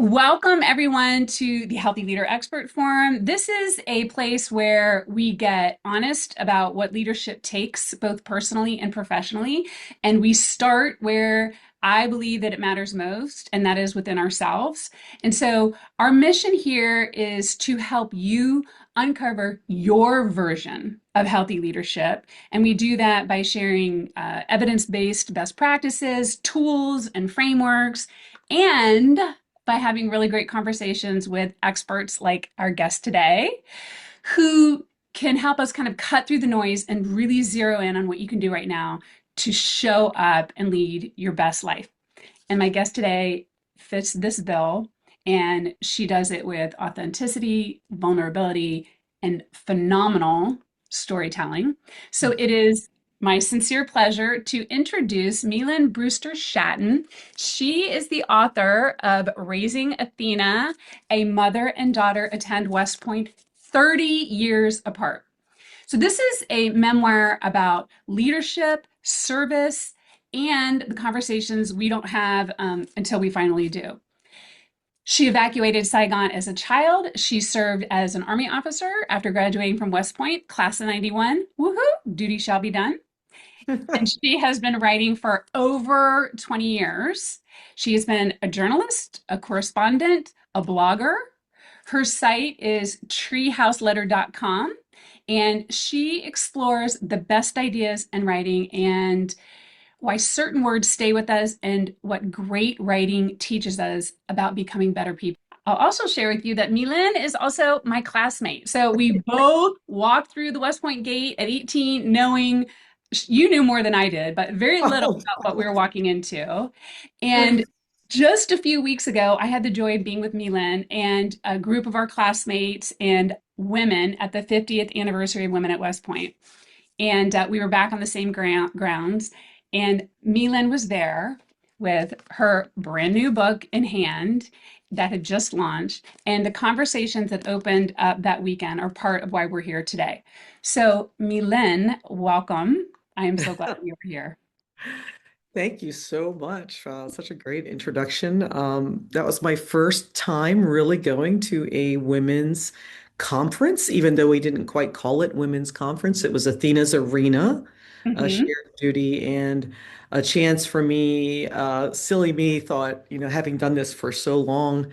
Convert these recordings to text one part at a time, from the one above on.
Welcome, everyone, to the Healthy Leader Expert Forum. This is a place where we get honest about what leadership takes, both personally and professionally. And we start where I believe that it matters most, and that is within ourselves. And so, our mission here is to help you uncover your version of healthy leadership. And we do that by sharing evidence based best practices, tools, and frameworks. And by having really great conversations with experts like our guest today, who can help us kind of cut through the noise and really zero in on what you can do right now to show up and lead your best life. And my guest today fits this bill, and she does it with authenticity, vulnerability, and phenomenal storytelling. So it is my sincere pleasure to introduce MyLinh Brewster Shattan. She is the author of Raising Athena, A Mother and Daughter Attend West Point 30 Years Apart. So, this is a memoir about leadership, service, and the conversations we don't have until we finally do. She evacuated Saigon as a child. She served as an Army officer after graduating from West Point, class of 91. Woohoo! Duty shall be done. And she has been writing for over 20 years. She has been a journalist, a correspondent, a blogger. Her site is treehouseletter.com, and she explores the best ideas in writing and why certain words stay with us and what great writing teaches us about becoming better people. I'll also share with you that MyLinh is also my classmate. So we both walked through the West Point gate at 18, knowing you knew more than I did, but very little Oh, about what we were walking into. And just a few weeks ago, I had the joy of being with MyLinh and a group of our classmates and women at the 50th anniversary of Women at West Point. And we were back on the same grounds. And MyLinh was there with her brand new book in hand that had just launched. And the conversations that opened up that weekend are part of why we're here today. So, MyLinh, welcome. I am so glad you're here. thank you so much. Such a great introduction. That was my first time really going to a women's conference, even though we didn't quite call it women's conference. It was Athena's Arena, a Hmm. shared duty, and a chance for me, silly me, thought, having done this for so long,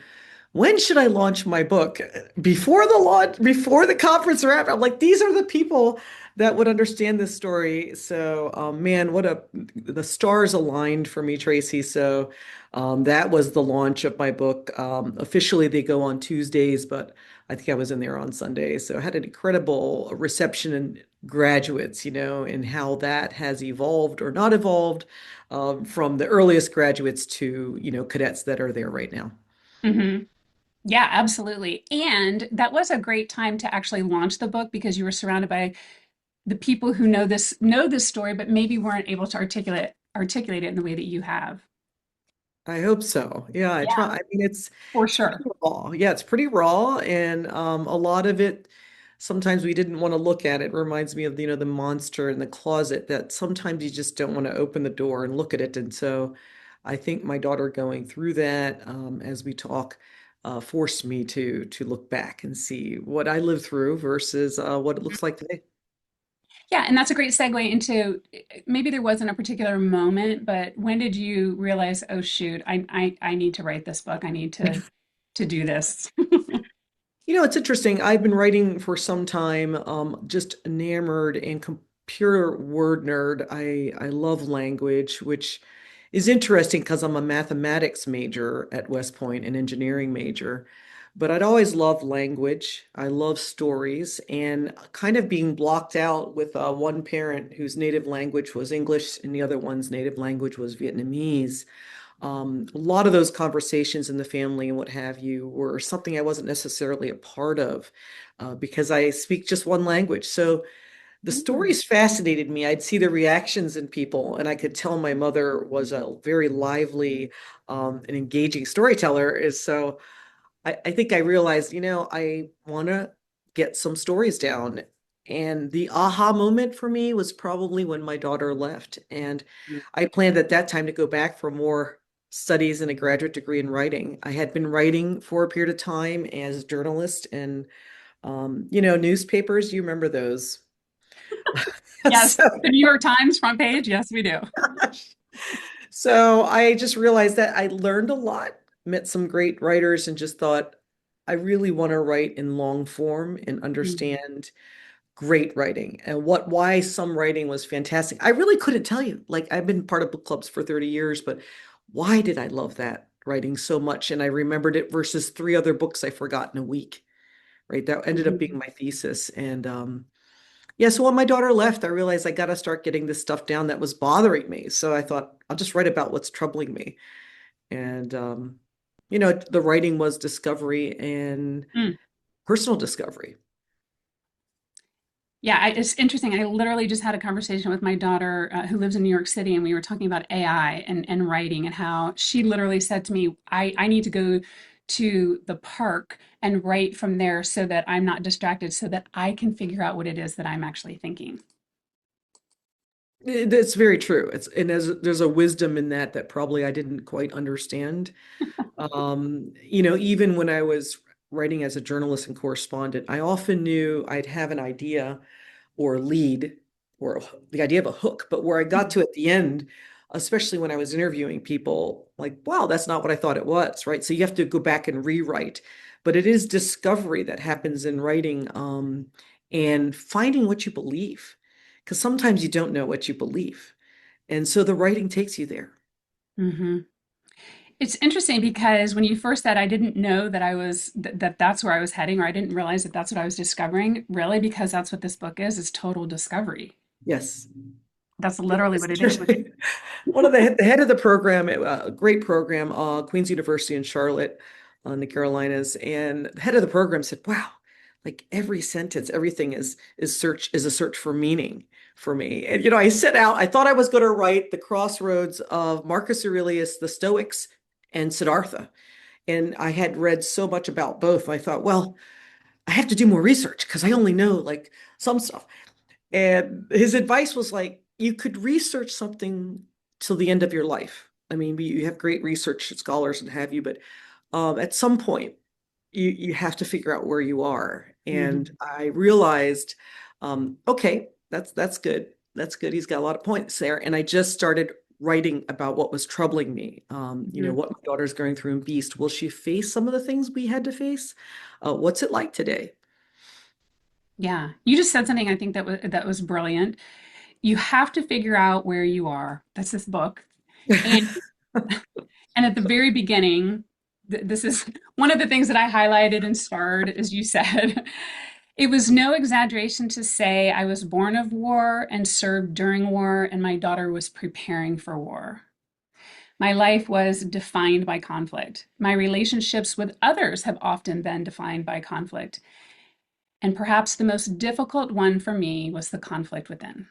when should I launch my book? Before the launch, before the conference or after? I'm like, these are the people that would understand this story. So, man, the stars aligned for me, Traci. So, that was the launch of my book. Officially, they go on Tuesdays, but I think I was in there on Sundays. So, I had an incredible reception and graduates, and how that has evolved or not evolved, from the earliest graduates to, cadets that are there right now. Hmm. Yeah, absolutely. And that was a great time to actually launch the book because you were surrounded by the people who know this story, but maybe weren't able to articulate it in the way that you have. I hope so. Yeah, I try. Yeah, I mean, for it's pretty sure. raw. Yeah, it's pretty raw, and a lot of it. Sometimes we didn't want to look at it. Reminds me of the monster in the closet that sometimes you just don't want to open the door and look at it. And so, I think my daughter going through that as we talk forced me to look back and see what I lived through versus what it looks like today. Yeah, and that's a great segue into maybe there wasn't a particular moment, but when did you realize, oh shoot, I need to write this book. I need to do this. It's interesting. I've been writing for some time, just enamored and pure word nerd. I love language, which is interesting because I'm a mathematics major at West Point, an engineering major. But I'd always loved language. I love stories, and kind of being blocked out with one parent whose native language was English and the other one's native language was Vietnamese. A lot of those conversations in the family and what have you were something I wasn't necessarily a part of because I speak just one language. So the Mm. stories fascinated me. I'd see the reactions in people, and I could tell my mother was a very lively and engaging storyteller. Is so I think I realized, I want to get some stories down. And the aha moment for me was probably when my daughter left. And I planned at that time to go back for more studies and a graduate degree in writing. I had been writing for a period of time as a journalist and newspapers, you remember those. Yes, So, the New York Times front page. Yes, we do. so I just realized that I learned a lot, met some great writers, and just thought I really want to write in long form and Mm, understand great writing and why some writing was fantastic. I really couldn't tell you. Like I've been part of book clubs for 30 years, but why did I love that writing so much? And I remembered it versus three other books I forgot in a week, right? That ended up being mhm. my thesis. And yeah, so when my daughter left, I realized I got to start getting this stuff down that was bothering me. So I thought I'll just write about what's troubling me. And the writing was discovery and Mm. personal discovery. Yeah, it's interesting. I literally just had a conversation with my daughter who lives in New York City, and we were talking about AI and writing, and how she literally said to me, I need to go to the park and write from there so that I'm not distracted, so that I can figure out what it is that I'm actually thinking. That's very true. There's a wisdom in that probably I didn't quite understand. Even when I was writing as a journalist and correspondent, I often knew I'd have an idea or lead or the idea of a hook, but where I got to at the end, especially when I was interviewing people, like, wow, that's not what I thought it was, right? So you have to go back and rewrite. But it is discovery that happens in writing, and finding what you believe, because sometimes you don't know what you believe. And so the writing takes you there. Hmm. It's interesting because when you first said I didn't know that that's where I was heading, or I didn't realize that that's what I was discovering, really, because that's what this book is total discovery. Yes. That's It literally what it is. is. One of the head of the program, a great program, Queen's University in Charlotte, in the Carolinas, and the head of the program said, "Wow, like every sentence, everything is a search for meaning for me." And I set out. I thought I was going to write the crossroads of Marcus Aurelius, the Stoics, and Siddhartha, and I had read so much about both. I thought, well, I have to do more research because I only know like some stuff. And his advice was like, you could research something till the end of your life. I mean, you have great research scholars and have you, but at some point, you have to figure out where you are. And Mhm. I realized, okay, that's good. That's good. He's got a lot of points there. And I just started writing about what was troubling me. Mhm. What my daughter's going through in Beast. Will she face some of the things we had to face? What's it like today? Yeah, you just said something I think that was brilliant. You have to figure out where you are. That's this book. And and at the very beginning, this is one of the things that I highlighted and starred, as you said. It was no exaggeration to say I was born of war and served during war, and my daughter was preparing for war. My life was defined by conflict. My relationships with others have often been defined by conflict. And perhaps the most difficult one for me was the conflict within.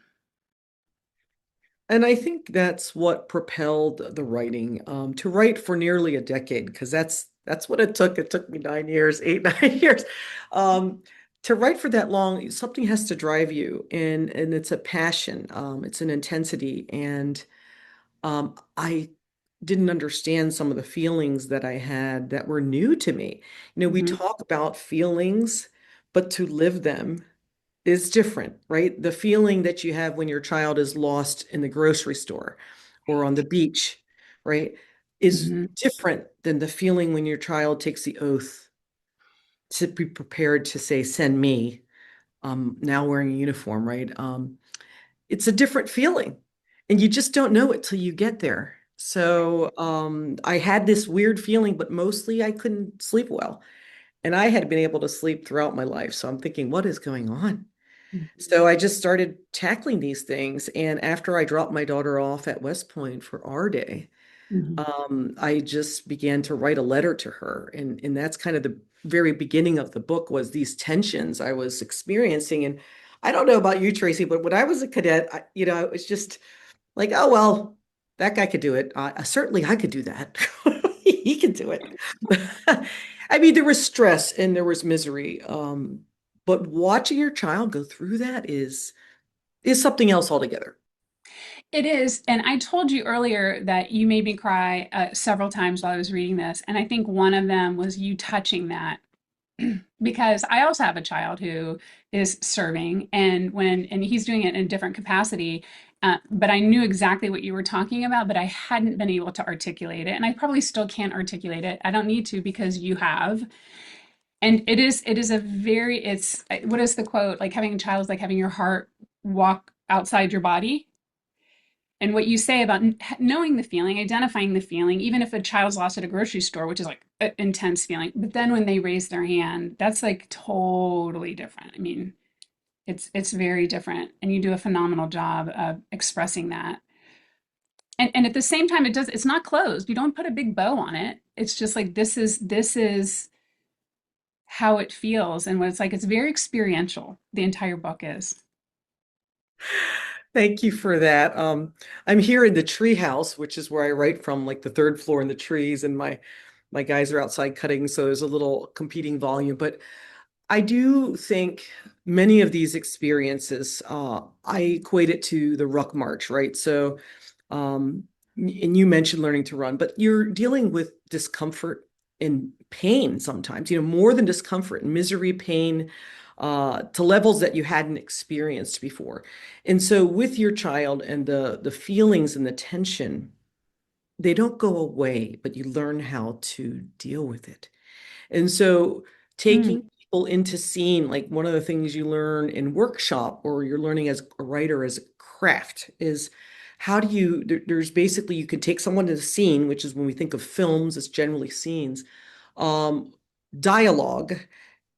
And I think that's what propelled the writing, to write for nearly a decade, because that's what it took. It took me 9 years, 8, 9 years. Um, to write for that long, something has to drive you, and it's a passion, it's an intensity. And I didn't understand some of the feelings that I had that were new to me. We Mhm. talk about feelings, but to live them is different, right? The feeling that you have when your child is lost in the grocery store or on the beach, right, is Mhm. different than the feeling when your child takes the oath to be prepared to say, send me, now wearing a uniform, right? It's a different feeling. And you just don't know it till you get there. So I had this weird feeling, but mostly I couldn't sleep well. And I had been able to sleep throughout my life. So I'm thinking, what is going on? So I just started tackling these things. And after I dropped my daughter off at West Point for our day, Mhm. I just began to write a letter to her. And that's kind of the very beginning of the book, was these tensions I was experiencing. And I don't know about you, Tracy, but when I was a cadet, it was just like, oh, well, that guy could do it. Certainly I could do that. He can do it. I mean, there was stress and there was misery. But watching your child go through that is something else altogether. It is. And I told you earlier that you made me cry several times while I was reading this. And I think one of them was you touching that because I also have a child who is serving and he's doing it in a different capacity. But I knew exactly what you were talking about, but I hadn't been able to articulate it. And I probably still can't articulate it. I don't need to because you have. And it is a very, it's, what is the quote? Like having a child is like having your heart walk outside your body. And what you say about knowing the feeling, identifying the feeling, even if a child's lost at a grocery store, which is like an intense feeling, but then when they raise their hand, that's like totally different. I mean, it's very different, and you do a phenomenal job of expressing that. And at the same time, it's not closed. You don't put a big bow on it. It's just like this is how it feels and what it's like. It's very experiential. The entire book is. Thank you for that. I'm here in the tree house, which is where I write from, like the third floor in the trees, and my guys are outside cutting, so there's a little competing volume. But I do think many of these experiences, I equate it to the ruck march, right? So, and you mentioned learning to run, but you're dealing with discomfort and pain sometimes, more than discomfort, misery, pain, to levels that you hadn't experienced before. And so with your child and the feelings and the tension, they don't go away, but you learn how to deal with it. And so Mm, taking people into scene, like one of the things you learn in workshop or you're learning as a writer as a craft is how do there's basically you can take someone to the scene, which is when we think of films, it's generally scenes, um, dialogue,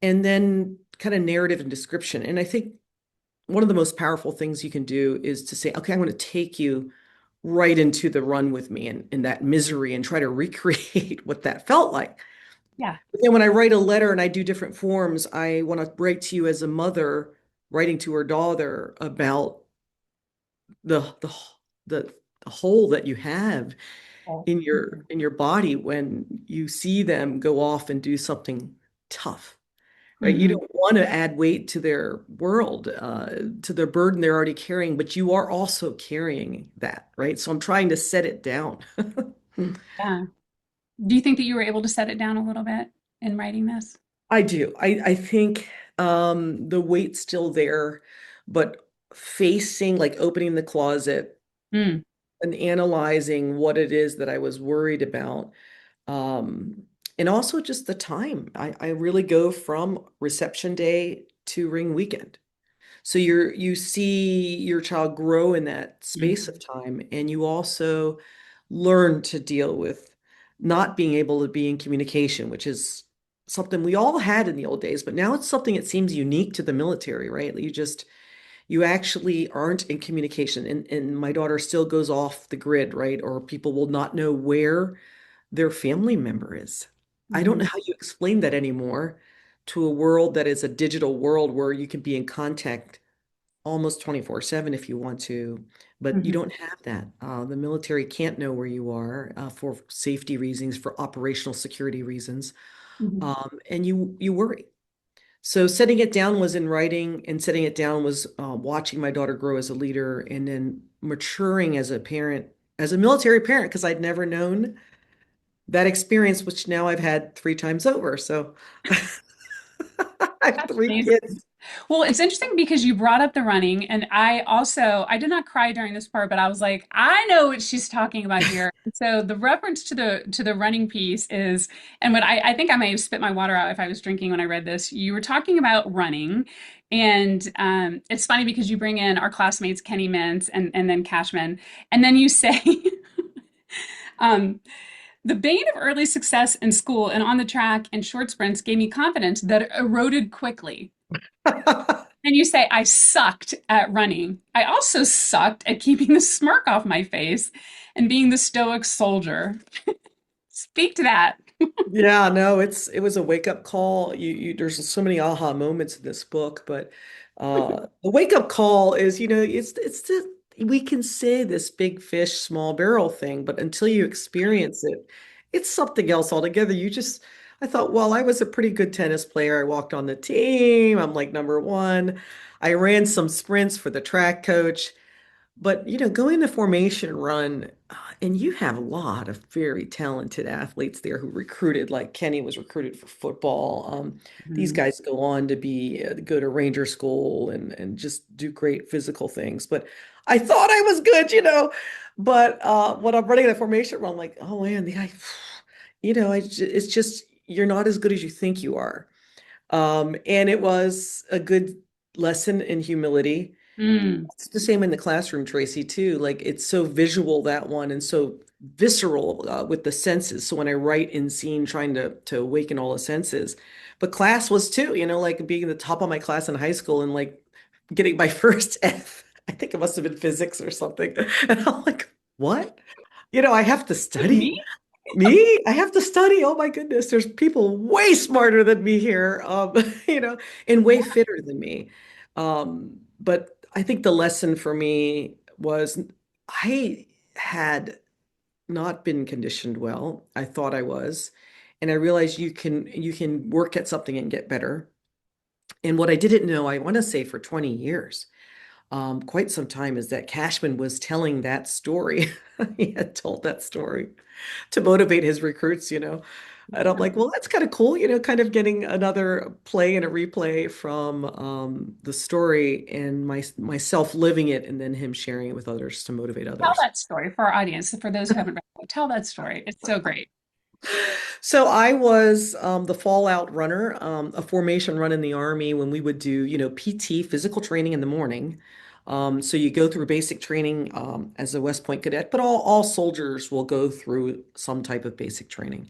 and then kind of narrative and description. And I think one of the most powerful things you can do is to say, okay, I'm going to take you right into the run with me and in that misery and try to recreate what that felt like. yeah. But then when I write a letter and I do different forms, I want to write to you as a mother writing to her daughter about the the the, the hole that you have Oh, in your mhm. in your body when you see them go off and do something tough, right? You Mhm. don't want to add weight to their world, to their burden they're already carrying, but you are also carrying that, right? So I'm trying to set it down. Yeah. Do you think that you were able to set it down a little bit in writing this? I do. I think the weight's still there, but facing, like opening the closet Mm, and analyzing what it is that I was worried about. Um, and also just the time. I really go from reception day to ring weekend. So you see your child grow in that space of mhm, time, and you also learn to deal with not being able to be in communication, which is something we all had in the old days, but now it's something that seems unique to the military, right? You actually aren't in communication, and my daughter still goes off the grid, right? Or people will not know where their family member is. I don't know mhm, how you explain that anymore to a world that is a digital world where you can be in contact almost 24/7 if you want to, but you mhm, don't have that. The military can't know where you are for safety reasons, for operational security reasons, mhm. and you worry. So setting it down was in writing, and setting it down was watching my daughter grow as a leader, and then maturing as a parent, as a military parent, because I'd never known that experience, which now I've had three times over. So I have That's three amazing. kids. Well, it's interesting because you brought up the running, and I did not cry during this part, but I was like, I know what she's talking about here. So the reference to the running piece is, and what I think I may have spit my water out if I was drinking when I read this. You were talking about running, and it's funny because you bring in our classmates Kenny Mintz and then Cashman, and then you say. um, The bane of early success in school and on the track and short sprints gave me confidence that eroded quickly. And you say, I sucked at running. I also sucked at keeping the smirk off my face and being the stoic soldier. Speak to that. Yeah, no, it was a wake up call. There's so many aha moments in this book, but the wake up call is, we can say this big fish, small barrel thing, but until you experience it, it's something else altogether. I thought, well, I was a pretty good tennis player. I walked on the team. I'm like number one. I ran some sprints for the track coach. But going the formation run, and you have a lot of very talented athletes there who recruited, like Kenny was recruited for football. These Mhm. guys go on to go to Ranger School and just do great physical things. But I thought I was good. But when I'm running the formation run, I'm like, oh man, it's just you're not as good as you think you are. And it was a good lesson in humility. Mm. It's the same in the classroom, Tracy, too. Like it's so visual, that one, and so visceral with the senses. So when I write in scene, trying to awaken all the senses, but class was too. Like being the top of my class in high school and like getting my first F. I think it must have been physics or something. And I'm like, what? I have to With me? study. Me? I have to study. Oh my goodness. There's people way smarter than me here, and way Yeah. fitter than me. But I think the lesson for me was I had not been conditioned well. I thought I was, and I realized you can work at something and get better. And what I didn't know, I want to say for 20 years, quite some time, is that Cashman was telling that story. He had told that story to motivate his recruits. And I'm like, well, that's kind of cool, kind of getting another play and a replay from the story and myself living it and then him sharing it with others to motivate Tell others. that story for our audience, for those who haven't read it. Tell that story. It's so great. So I was the fallout runner, a formation run in the Army when we would do, PT, physical training in the morning. So you go through basic training as a West Point cadet, but all soldiers will go through some type of basic training.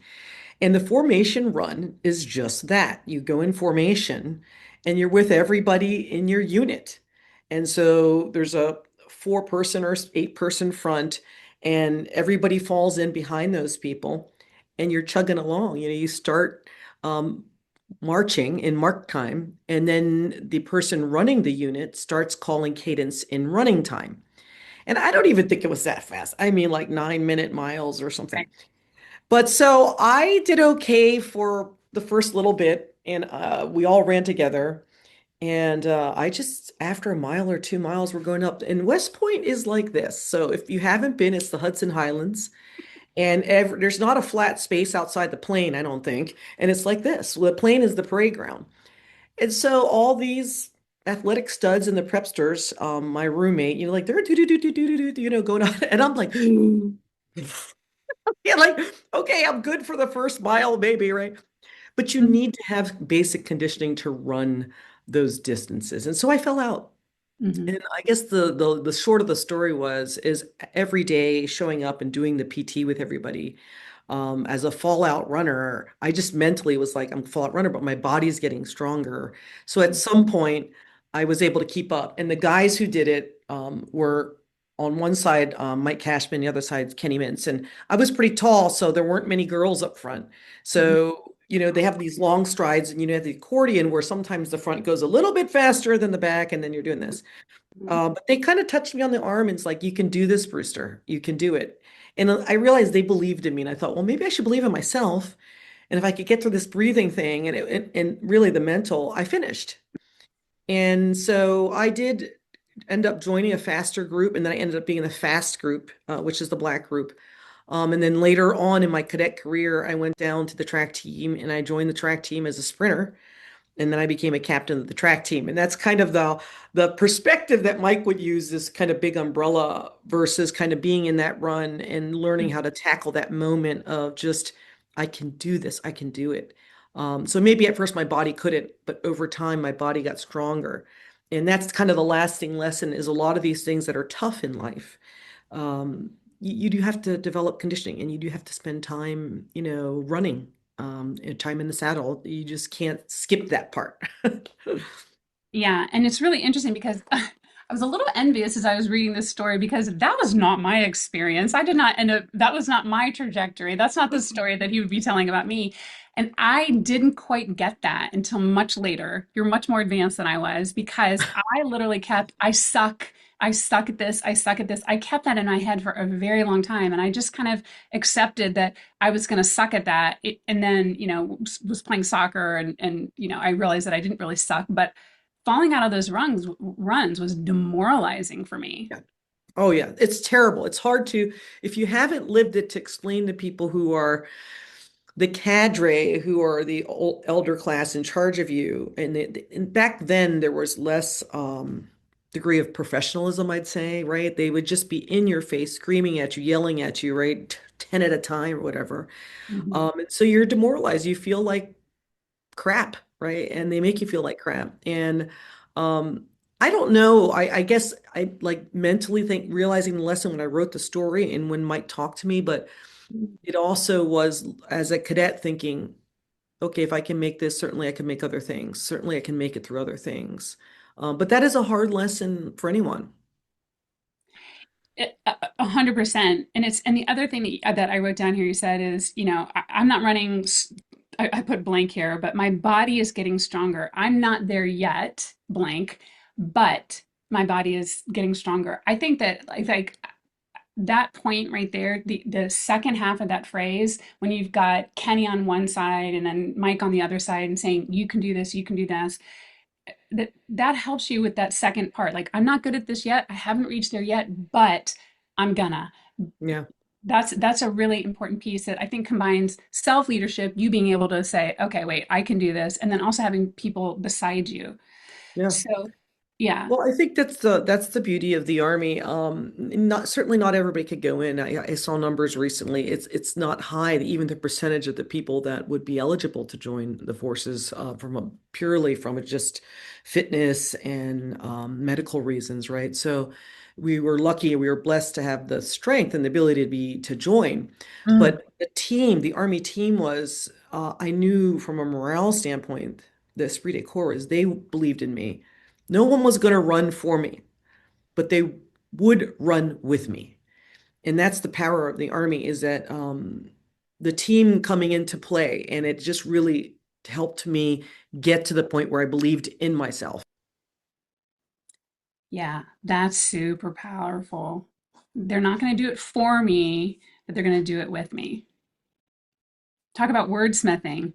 And the formation run is just that. You go in formation and you're with everybody in your unit. And so there's a 4-person or 8-person front, and everybody falls in behind those people, and you're chugging along. You start um, marching in mark time, and then the person running the unit starts calling cadence in running time. And I don't even think it was that fast. I mean, like 9-minute miles or something. Right. But so I did okay for the first little bit, and we all ran together. And I just, after a mile or 2 miles, we're going up. And West Point is like this. So if you haven't been, it's the Hudson Highlands. And there's not a flat space outside the plane, I don't think. And it's like this. Well, the plane is the parade ground. And so all these athletic studs and the prepsters, my roommate, like they're do do do do do do do, going on, and I'm like, yeah, like okay, I'm good for the first mile, maybe, right? But you Mhm. need to have basic conditioning to run those distances. And so I fell out. Mhm. And I guess the short of the story is every day showing up and doing the PT with everybody. As a fallout runner, I just mentally was like, I'm a fallout runner, but my body's getting stronger. So at some point, I was able to keep up. And the guys who did it were on one side, Mike Cashman, the other side, Kenny Mintz. And I was pretty tall, so there weren't many girls up front. Mhm. So, they have these long strides, and have the accordion where sometimes the front goes a little bit faster than the back, and then you're doing this. Mhm. But they kind of touched me on the arm and it's like, you can do this, Brewster. You can do it. And I realized they believed in me. And I thought, well, maybe I should believe in myself. And if I could get through this breathing thing and really the mental, I finished. And so I did end up joining a faster group. And then I ended up being in the fast group, which is the black group. And then later on in my cadet career, I went down to the track team and I joined the track team as a sprinter, and then I became a captain of the track team. And that's kind of the perspective that Mike would use, this kind of big umbrella versus kind of being in that run and learning how to tackle that moment of just, I can do this, I can do it. So maybe at first my body couldn't, but over time my body got stronger. And that's kind of the lasting lesson, is a lot of these things that are tough in life. You do have to develop conditioning, and you do have to spend time, running, and time in the saddle. You just can't skip that part. Yeah, and it's really interesting because I was a little envious as I was reading this story because that was not my experience. I did not end up, that was not my trajectory. That's not the story that he would be telling about me. And I didn't quite get that until much later. You're much more advanced than I was because I literally kept, I suck at this, I suck at this. I kept that in my head for a very long time. And I just kind of accepted that I was going to suck at that. And then, was playing soccer and I realized that I didn't really suck, but falling out of those runs was demoralizing for me. Yeah. Oh yeah, it's terrible. It's hard to, if you haven't lived it, to explain to people who are the cadre, who are the old elder class in charge of you. And back then there was less degree of professionalism, I'd say, right? They would just be in your face, screaming at you, yelling at you, right? 10 at a time or whatever. Mhm. And so you're demoralized. You feel like crap, right? And they make you feel like crap. And um, I don't know. I guess I like mentally think realizing the lesson when I wrote the story and when Mike talked to me, but it also was as a cadet thinking, okay, if I can make this, certainly I can make other things. Certainly I can make it through other things. But that is a hard lesson for anyone. 100%. And the other thing that I wrote down here, you said is, I'm not running, I put blank here, but my body is getting stronger. I'm not there yet, blank, but my body is getting stronger. I think that like that point right there, the second half of that phrase, when you've got Kenny on one side and then Mike on the other side and saying, you can do this, you can do this, that helps you with that second part. Like, I'm not good at this yet. I haven't reached there yet, but I'm gonna. Yeah. That's a really important piece that I think combines self-leadership, you being able to say, okay, wait, I can do this, and then also having people beside you. Yeah. So, yeah, Well, I think that's the beauty of the Army. Not certainly not everybody could go in. I saw numbers recently. It's not high, even the percentage of the people that would be eligible to join the forces from purely from just fitness and medical reasons, right? So we were lucky, we were blessed to have the strength and the ability to join. Mm. But the team, the Army team was, I knew from a morale standpoint, the esprit de corps is they believed in me. No one was going to run for me, but they would run with me. And that's the power of the Army is that the team coming into play. And it just really helped me get to the point where I believed in myself. yeah, that's super powerful. They're not going to do it for me, but they're going to do it with me. Talk about wordsmithing.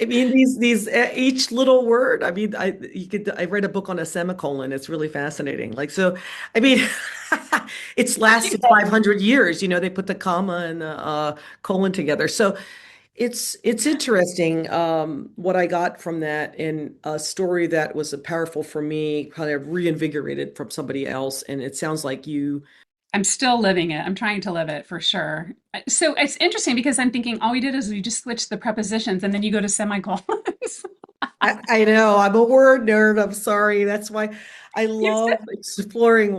I mean, these each little word. I mean, I read a book on a semicolon. It's really fascinating. Like so, I mean, it's lasted 500 years. You know, they put the comma and the colon together. So it's interesting what I got from that in a story that was powerful for me, kind of reinvigorated from somebody else. And it sounds like you. I'm still living it. I'm trying to live it for sure. So it's interesting because I'm thinking all we did is we just switched the prepositions and then you go to semicolons. I know I'm a word nerd. I'm sorry. That's why I You love exploring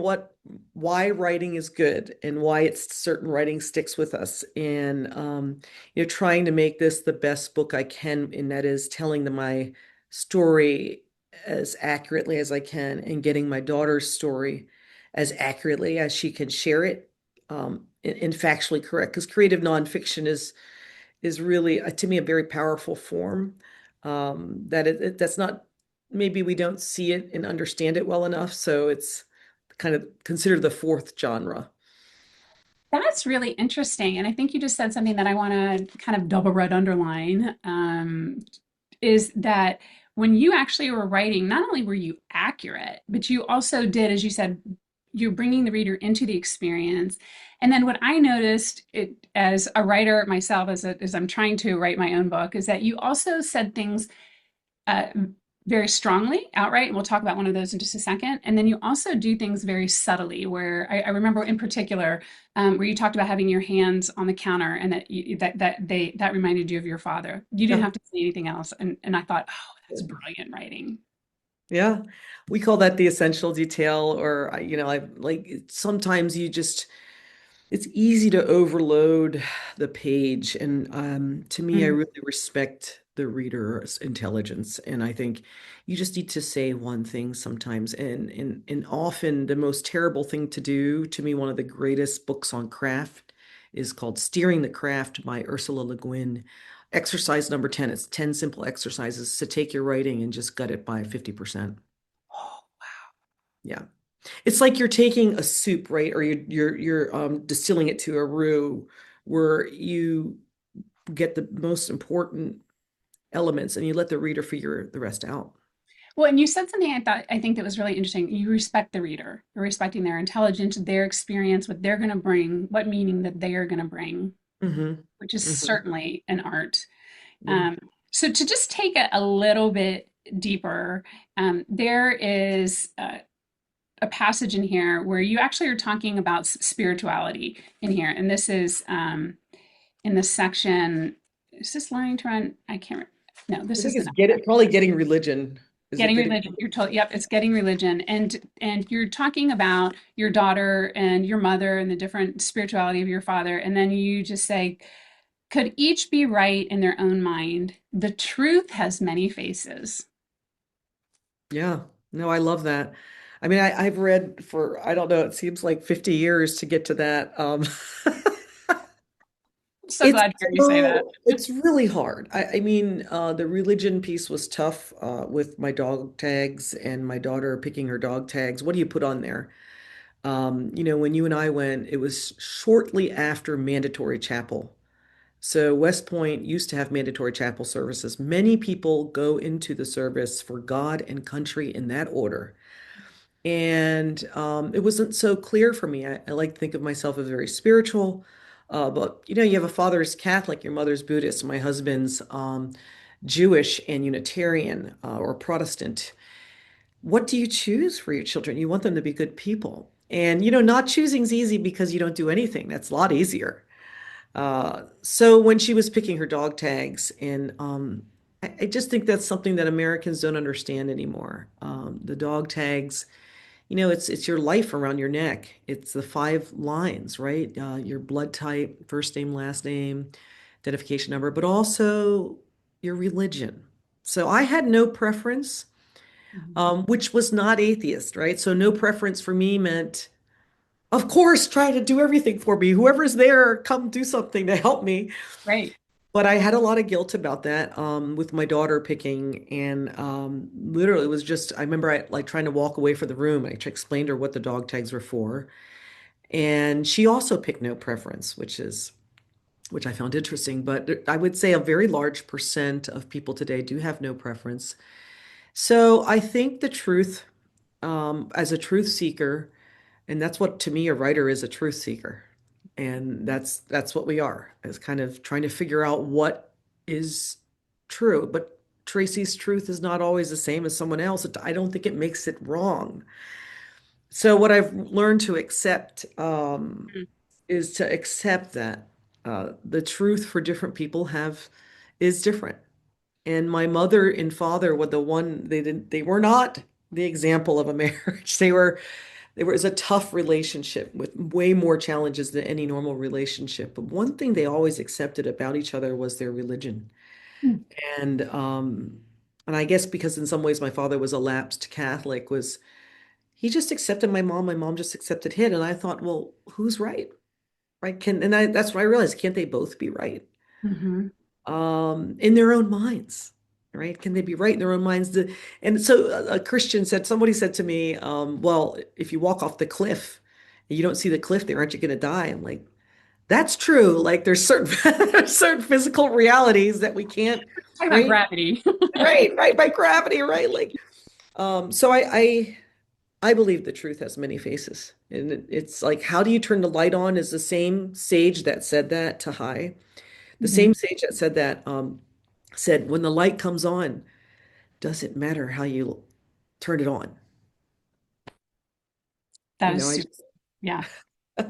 why writing is good and why it's certain writing sticks with us. And trying to make this the best book I can, and that is telling my story as accurately as I can and getting my daughter's story as accurately as she can share it, and factually correct. Because creative nonfiction is really to me a very powerful form that's not maybe we don't see it and understand it well enough, so it's kind of considered the fourth genre. That's really interesting. And I think you just said something that I want to kind of double red underline, is that when you actually were writing, not only were you accurate, but you also did, as you said, you're bringing the reader into the experience. And then what I noticed as a writer myself, as I'm trying to write my own book, is that you also said things uh, very strongly outright, and we'll talk about one of those in just a second. And then you also do things very subtly, where I remember in particular where you talked about having your hands on the counter, and that reminded you of your father. You didn't Yeah. have to say anything else, and I thought, oh, that's brilliant writing. Yeah, we call that the essential detail, or I like sometimes you just it's easy to overload the page. And to me, I Mm. really respect the reader's intelligence. And I think you just need to say one thing sometimes. And often the most terrible thing to do, to me, one of the greatest books on craft is called Steering the Craft by Ursula Le Guin. Exercise number 10. It's 10 simple exercises to take your writing and just gut it by 50%. Oh, Yeah. It's like you're taking a soup, right? Or you're distilling it to a roux where you get the most important elements and you let the reader figure the rest out. Well, and you said something I think that was really interesting. You respect the reader. You're respecting their intelligence, their experience, what they're going to bring, what meaning that they are going to bring, Hmm. which is Hmm. certainly an art. Yeah. Um, so to just take it a little bit deeper, there is a passage in here where you actually are talking about spirituality in here, and this is in this section. Is this learning to run? I can't. No, I this think is the it's next get one. it probably getting religion. Is it Getting getting religion. You're told, yep, it's getting religion. And you're talking about your daughter and your mother and the different spirituality of your father. And then you just say, could each be right in their own mind? The truth has many faces. Yeah. No, I love that. I mean, I've read for, I don't know, it seems like 50 years to get to that. I'm so It's glad to hear you say that. it's really hard. I mean, the religion piece was tough with my dog tags and my daughter picking her dog tags. What do you put on there? When you and I went, it was shortly after mandatory chapel. So West Point used to have mandatory chapel services. Many people go into the service for God and country in that order. And it wasn't so clear for me. I like to think of myself as very spiritual, but you have a father's Catholic, your mother's Buddhist, my husband's Jewish and Unitarian or Protestant. What do you choose for your children? You want them to be good people. And not choosing's easy because you don't do anything. That's a lot easier. So when she was picking her dog tags, and I just think that's something that Americans don't understand anymore. The dog tags, it's your life around your neck. It's the five lines, right? Your blood type, first name, last name, identification number, but also your religion. So I had no preference, Mhm. which was not atheist, right? So no preference for me meant, of course, try to do everything for me. Whoever's there, come do something to help me. Right. But I had a lot of guilt about that with my daughter picking, and literally it was just I remember I like trying to walk away from the room. I explained to her what the dog tags were for, and she also picked no preference, which I found interesting. But I would say a very large percent of people today do have no preference. So I think the truth, as a truth seeker, and that's what to me a writer is, a truth seeker. And that's what we are, is kind of trying to figure out what is true. But Tracy's truth is not always the same as someone else. I don't think it makes it wrong. So what I've learned to accept is to accept that the truth for different people have is different. And my mother and father were the one they were not the example of a marriage. There was a tough relationship with way more challenges than any normal relationship. But one thing they always accepted about each other was their religion. Mm. And and I guess because in some ways my father was a lapsed Catholic, was he just accepted my mom just accepted him. And I thought, well, who's right? Right? That's what I realized. Can't they both be right? Mhm. In their own minds, right? Can they be right in their own minds? And so a Christian said, somebody said to me, well, if you walk off the cliff and you don't see the cliff there, aren't you going to die? I'm like, that's true. Like there's certain there's certain physical realities that we can't, Talk about right? gravity. Right, by gravity, right? Like, so I believe the truth has many faces. And it's like, how do you turn the light on is the same sage that said that to High. The Mhm. same sage that said that said, when the light comes on, does it matter how you turn it on? That is I super. just, Yeah.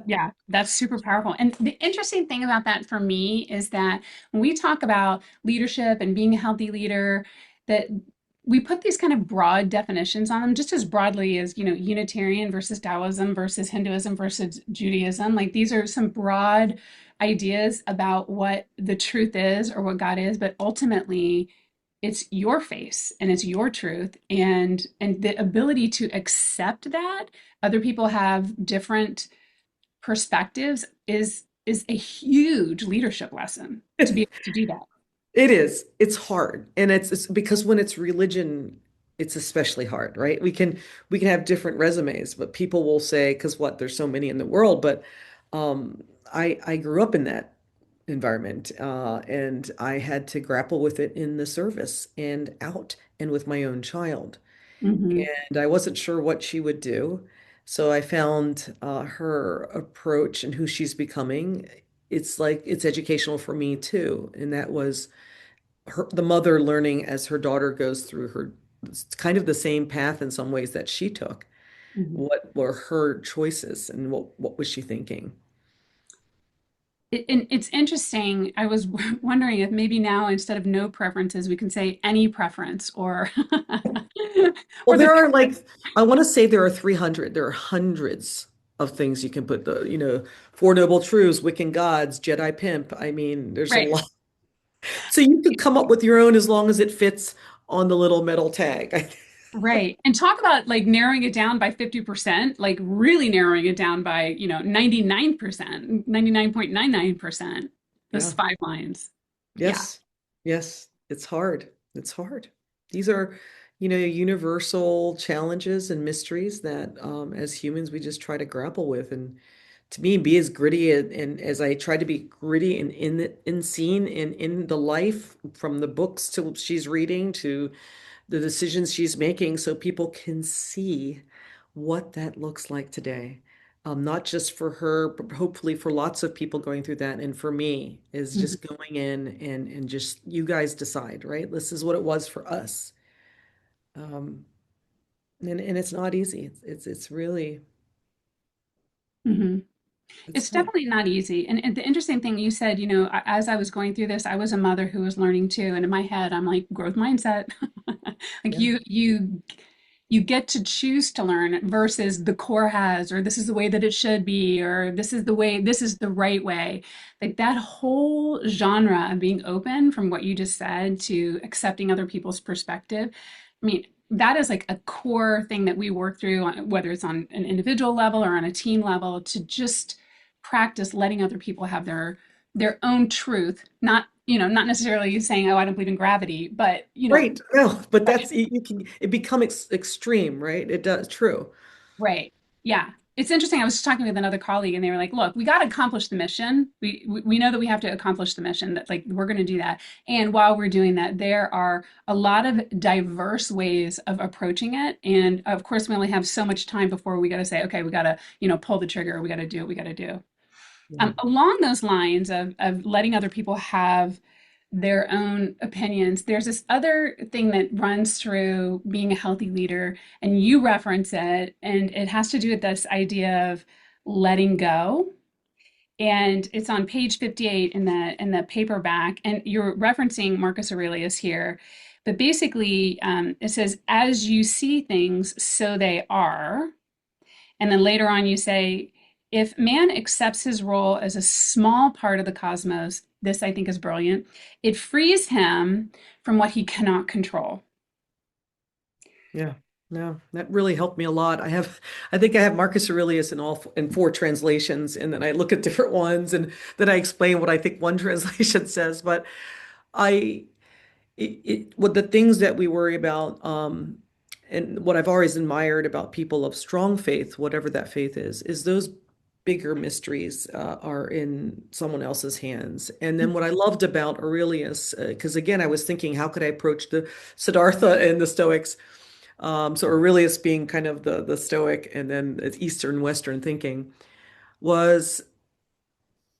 Yeah, that's super powerful. And the interesting thing about that for me is that when we talk about leadership and being a healthy leader, that we put these kind of broad definitions on them just as broadly as, Unitarian versus Taoism versus Hinduism versus Judaism. Like these are some broad ideas about what the truth is or what God is, but ultimately it's your face and it's your truth and the ability to accept that other people have different perspectives is a huge leadership lesson to be able to do that. it is. It's hard. And it's because when it's religion, it's especially hard, right? We can have different resumes, but people will say, because what, there's so many in the world, but I grew up in that environment, and I had to grapple with it in the service and out and with my own child. Hmm. and I wasn't sure what she would do. So I found her approach and who she's becoming. It's like it's educational for me too. And that was the mother learning as her daughter goes through her it's kind of the same path in some ways that she took. Hmm. What were her choices and what was she thinking? And it's interesting. I was wondering if maybe now instead of no preferences, we can say any preference or Well, or the there are like, I want to say there are 300, there are hundreds of things you can put Four Noble Truths, Wiccan Gods, Jedi Pimp. I mean, there's a right. lot. So you could come up with your own as long as it fits on the little metal tag. Right. And talk about like narrowing it down by 50%, like really narrowing it down by, 99%, 99.99%. Those Yeah. 5 lines. Yeah. Yes. Yes. It's hard. It's hard. These are, universal challenges and mysteries that as humans we just try to grapple with. And to me, be as gritty and as I try to be gritty and in scene and in the life from the books to she's reading to the decisions she's making so people can see what that looks like today. Not just for her, but hopefully for lots of people going through that. And for me, is Mhm. just going in and just you guys decide, right? This is what it was for us. Um, and it's not easy. It's really Mhm. it's It's tough. definitely not easy. And the interesting thing you said, as I was going through this, I was a mother who was learning too. And in my head, I'm like, growth mindset. Like Yeah. you get to choose to learn versus the core has, or this is the way that it should be, or this is the right way. Like that whole genre of being open from what you just said to accepting other people's perspective. I mean, that is like a core thing that we work through, whether it's on an individual level or on a team level, to just practice letting other people have their own truth, not necessarily saying, oh, I don't believe in gravity, but Right. No, but that's you can it become extreme, right? It does. True. right. Yeah. It's interesting. I was just talking with another colleague and they were like, look, we got to accomplish the mission. We know that we have to accomplish the mission, that like we're going to do that. And while we're doing that, there are a lot of diverse ways of approaching it. And of course, we only have so much time before we got to say, okay, we got to, pull the trigger. We got to do what we got to do. Yeah. Along those lines of letting other people have their own opinions, there's this other thing that runs through being a healthy leader, and you reference it, and it has to do with this idea of letting go. And it's on page 58 in the paperback, and you're referencing Marcus Aurelius here. But basically, it says, "As you see things, so they are." And then later on, you say, if man accepts his role as a small part of the cosmos, this I think is brilliant, it frees him from what he cannot control. Yeah. No, that really helped me a lot. I think I have Marcus Aurelius in four translations, and then I look at different ones, and then I explain what I think one translation says. But I, what the things that we worry about, and what I've always admired about people of strong faith, whatever that faith is those bigger mysteries are in someone else's hands. And then what I loved about Aurelius, because again, I was thinking, how could I approach the Siddhartha and the Stoics? So Aurelius being kind of the Stoic, and then it's Eastern Western thinking was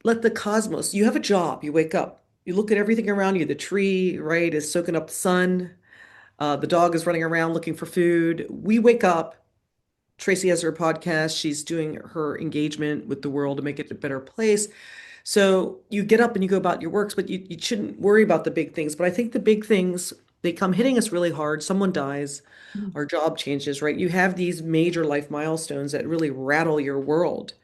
let the cosmos. You have a job. You wake up. You look at everything around you. The tree, right, is soaking up the sun. The dog is running around looking for food. We wake up. Traci has her podcast. She's doing her engagement with the world to make it a better place. So you get up and you go about your works, but you shouldn't worry about the big things. But I think the big things, they come hitting us really hard. Someone dies, our job changes, right? You have these major life milestones that really rattle your world.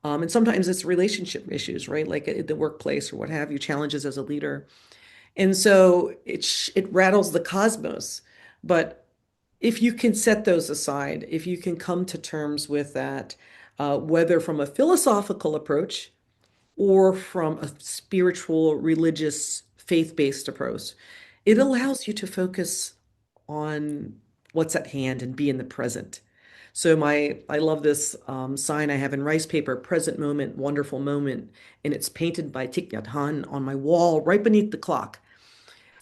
And sometimes it's relationship issues, right? Like at the workplace or what have you, challenges as a leader. And so it rattles the cosmos. But if you can set those aside, if you can come to terms with that, whether from a philosophical approach, or from a spiritual, religious, faith-based approach, it allows you to focus on what's at hand and be in the present. So I love this sign I have in rice paper, present moment, wonderful moment, and it's painted by Thich Nhat Hanh on my wall right beneath the clock.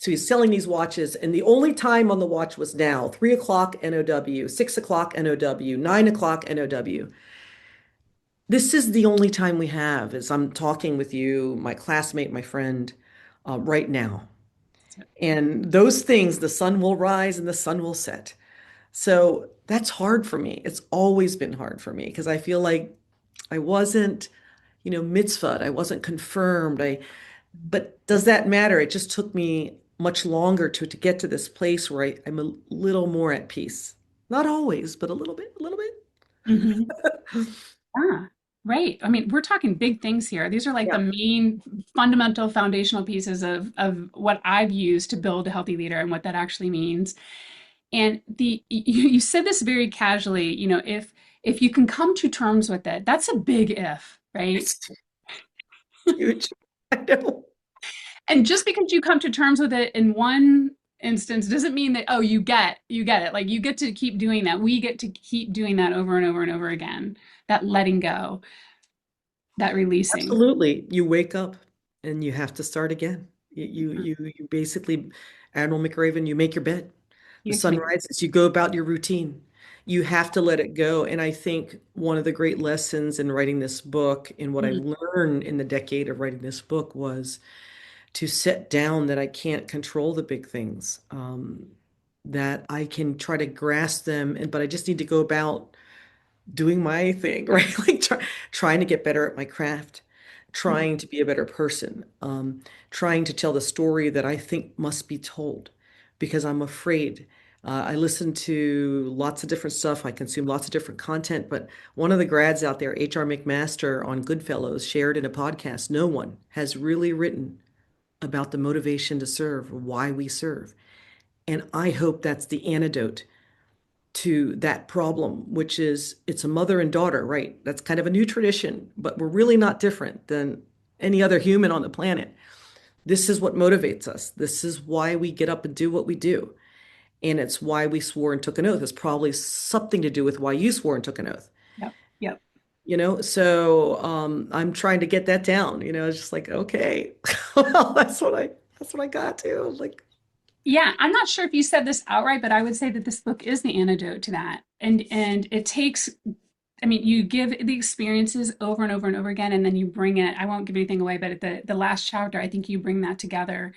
So he's selling these watches, and the only time on the watch was now, 3 o'clock NOW, 6 o'clock NOW, 9 o'clock NOW. This is the only time we have is I'm talking with you, my classmate, my friend, right now. And those things, the sun will rise and the sun will set. So that's hard for me. It's always been hard for me because I feel like I wasn't, mitzvahed. I wasn't confirmed. But does that matter? It just took me much longer to get to this place where I'm a little more at peace. Not always, but a little Hmm. bit. Yeah, right. I mean, we're talking big things here. These are like the Yeah, main fundamental foundational pieces of what I've used to build a healthy leader and what that actually means. And you said this very casually, if you can come to terms with it, that's a big if, right? it's huge. I know. And just because you come to terms with it in one instance doesn't mean that, oh, you get it. Like you get to keep doing that. We get to keep doing that over and over and over again. That letting go, that releasing. Absolutely. You wake up and you have to start again. You basically, Admiral McRaven, you make your bed. The You get to sun make it. rises, you go about your routine. You have to let it go. And I think one of the great lessons in writing this book and what I Mm, learned in the decade of writing this book was to set down that I can't control the big things, that I can try to grasp them, but I just need to go about doing my thing, right? Like trying to get better at my craft, mm, trying to be a better person, trying to tell the story that I think must be told because I'm afraid. I listen to lots of different stuff. I consume lots of different content, but one of the grads out there, HR McMaster on Goodfellows, shared in a podcast, no one has really written about the motivation to serve, why we serve. And I hope that's the antidote to that problem, which is it's a mother and daughter, right? That's kind of a new tradition, but we're really not different than any other human on the planet. This is what motivates us. This is why we get up and do what we do. And it's why we swore and took an oath. It's probably something to do with why you swore and took an oath. yep, yep. So I'm trying to get that down. It's just like, okay, well, that's what I got to. Like, Yeah, I'm not sure if you said this outright, but I would say that this book is the antidote to that. And it takes, I mean, you give the experiences over and over and over again, and then you bring it. I won't give anything away, but at the last chapter, I think you bring that together.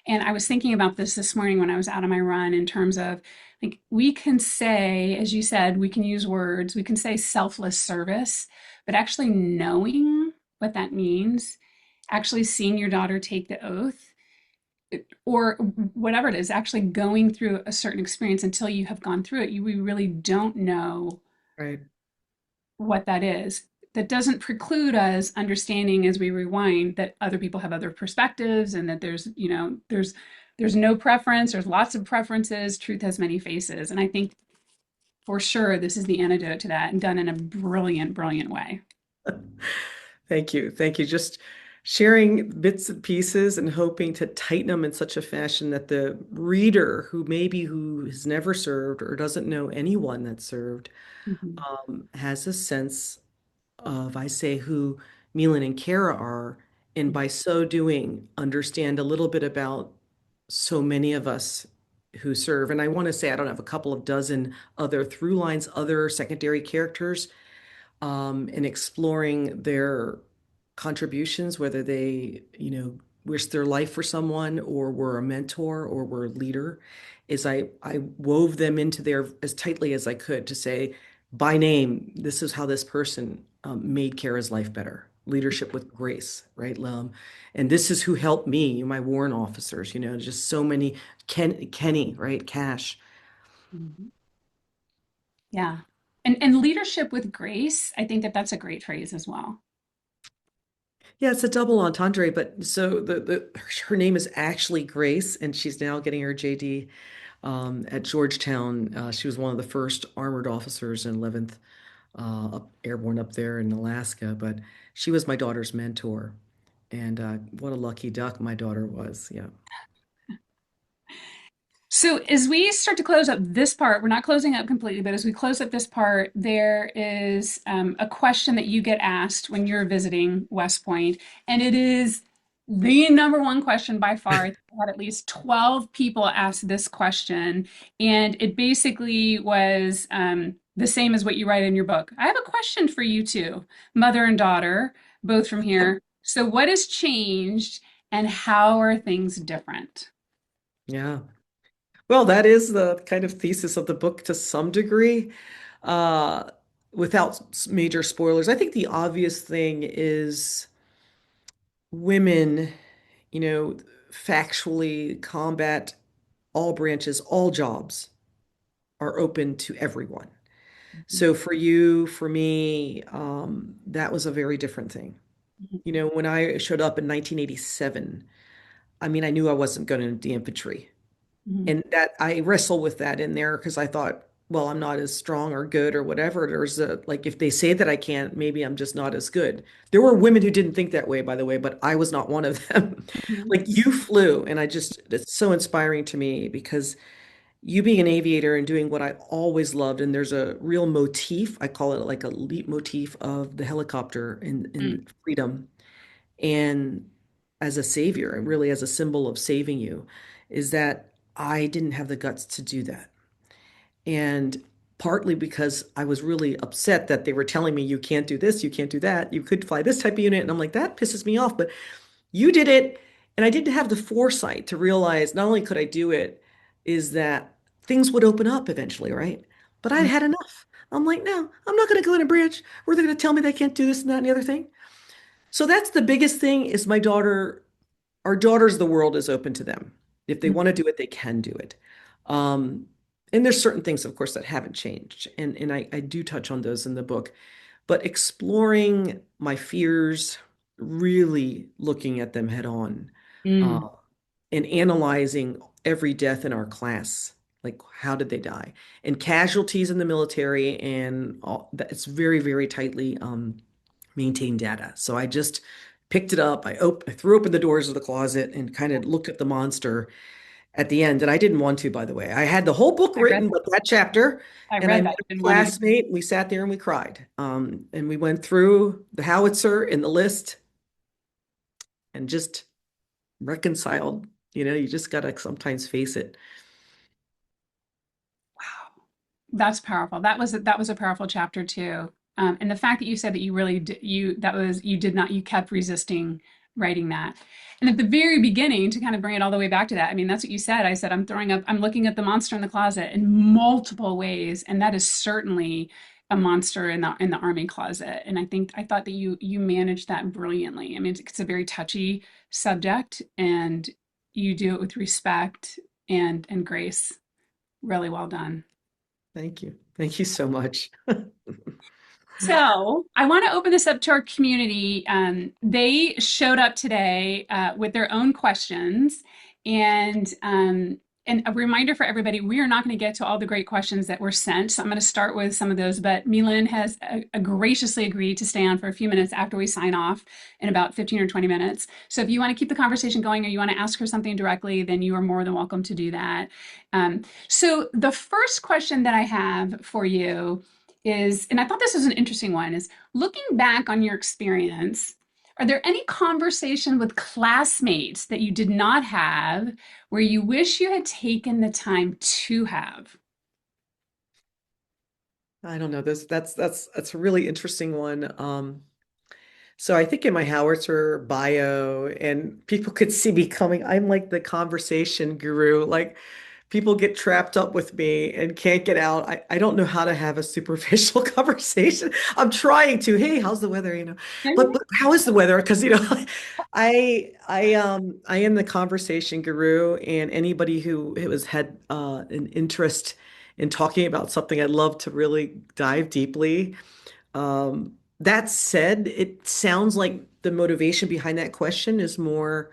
And I was thinking about this morning when I was out on my run in terms of like we can say, as you said, we can use words, we can say selfless service, but actually knowing what that means, actually seeing your daughter take the oath or whatever it is, actually going through a certain experience until you have gone through it, we really don't know right. what that is. That doesn't preclude us understanding as we rewind that other people have other perspectives and that there's no preference, there's lots of preferences, truth has many faces. And I think for sure this is the antidote to that and done in a brilliant, brilliant way. Thank you. Thank you. Just sharing bits and pieces and hoping to tighten them in such a fashion that the reader who has never served or doesn't know anyone that served Mhm. has a sense of, I say, who MyLinh and Kara are, and by so doing, understand a little bit about so many of us who serve. And I want to say I don't have a couple of dozen other through lines, other secondary characters and exploring their contributions, whether they, risked their life for someone or were a mentor or were a leader, is I wove them into there as tightly as I could to say, by name, this is how this person made Kara's life better. Leadership with grace, right? And this is who helped me, my warrant officers, just so many, Kenny, right? Cash. Mhm. Yeah. And leadership with grace, I think that that's a great phrase as well. Yeah, it's a double entendre, but so her name is actually Grace, and she's now getting her JD at Georgetown. She was one of the first armored officers in 11th Airborne up there in Alaska, but she was my daughter's mentor, and what a lucky duck my daughter was. Yeah. So as we start to close up this part, we're not closing up completely, but as we close up this part, there is a question that you get asked when you're visiting West Point, and it is, The number one question by far. I had at least 12 people ask this question, and it basically was the same as what you write in your book. I have a question for you too, mother and daughter, both from here. So, what has changed, and how are things different? Yeah. Well, that is the kind of thesis of the book to some degree. Uh, without major spoilers, I think the obvious thing is women, you know, factually combat all branches, all jobs are open to everyone. So for you, for me, that was a very different thing. You know, when I showed up in 1987, I mean, I knew I wasn't going to the infantry. Mhm. And that I wrestle with that in there because I thought, well, I'm not as strong or good or whatever. There's a, like, if they say that I can't, maybe I'm just not as good. There were women who didn't think that way, by the way, but I was not one of them. Mhm. Like, you flew, and I just, it's so inspiring to me because you being an aviator and doing what I always loved, and there's a real motif, I call it like a leap motif of the helicopter Mhm. in freedom and as a savior, and really as a symbol of saving you, is that I didn't have the guts to do that. And partly because I was really upset that they were telling me, you can't do this, you can't do that, you could fly this type of unit. And I'm like, that pisses me off, but you did it. And I didn't have the foresight to realize not only could I do it, is that things would open up eventually, right? But I'd had enough. I'm like, no, I'm not going to go in a branch where they're going to tell me they can't do this and that and the other thing. So that's the biggest thing is my daughter, our daughters, the world is open to them. If they Mhm. want to do it, they can do it. Um, and there's certain things, of course, that haven't changed. And I do touch on those in the book. But exploring my fears, really looking at them head on, uh, Mhm. and analyzing every death in our class. Like, how did they die? And casualties in the military, and all that, it's very, very tightly maintain data. So I just picked it up. I threw open the doors of the closet and kind of looked at the monster at the end. And I didn't want to, by the way. I had the whole book I read written, but that chapter, I and I read met that. a Didn't want to do. classmate. We sat there and we cried. And we went through the howitzer and the list and just reconciled. You know, you just got to sometimes face it. Wow. That's powerful. That was a powerful chapter too. And the fact that you said that you really did, you did not, you kept resisting writing that. And at the very beginning, to kind of bring it all the way back to that, I mean, that's what you said. I said, I'm looking at the monster in the closet in multiple ways, and that is certainly a monster in the army closet. And I thought that you managed that brilliantly. I mean, it's a very touchy subject, and you do it with respect and grace. Really well done. Thank you. Thank you so much. So I want to open this up to our community. They showed up today with their own questions, and a reminder for everybody: we are not going to get to all the great questions that were sent. So I'm going to start with some of those. But MyLinh has graciously agreed to stay on for a few minutes after we sign off in about 15 or 20 minutes. So if you want to keep the conversation going or you want to ask her something directly, then you are more than welcome to do that. So the first question that I have for you is, and I thought this was an interesting one, is looking back on your experience, are there any conversation with classmates that you did not have where you wish you had taken the time to have? I don't know. That's a really interesting one. So I think in my howitzer bio, and people could see me coming, I'm like the conversation guru. Like, people get trapped up with me and can't get out. I don't know how to have a superficial conversation. I'm trying to. Hey, how's the weather? You know, but how is the weather? Because I am the conversation guru, and anybody who has had an interest in talking about something, I'd love to really dive deeply. That said, it sounds like the motivation behind that question is more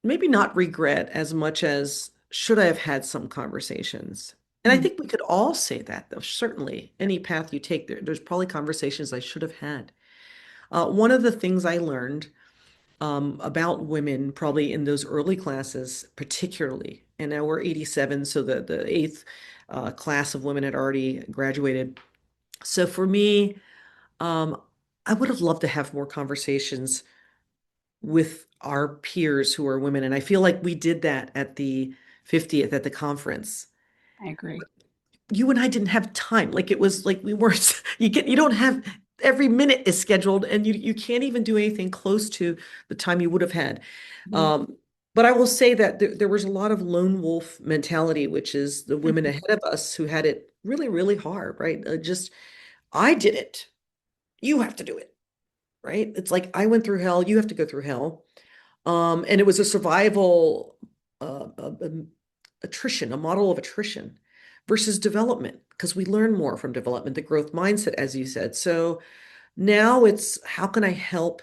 maybe not regret as much as should I have had some conversations? And I Mm, think we could all say that, though. Certainly, any path you take, there's probably conversations I should have had. One of the things I learned about women, probably in those early classes, particularly, and now we're 87, so the eighth class of women had already graduated. So for me, um, I would have loved to have more conversations with our peers who are women. And I feel like we did that at the 50th at the conference. I agree. You and I didn't have time. Like it was like we weren't, you don't have every minute is scheduled and you can't even do anything close to the time you would have had. Mhm. Um, but I will say that there was a lot of lone wolf mentality, which is the women Mhm. ahead of us who had it really, really hard, right? Just, I did it. You have to do it, right? It's like I went through hell, you have to go through hell. And it was a survival attrition, a model of attrition versus development, because we learn more from development, the growth mindset, as you said. So now it's how can I help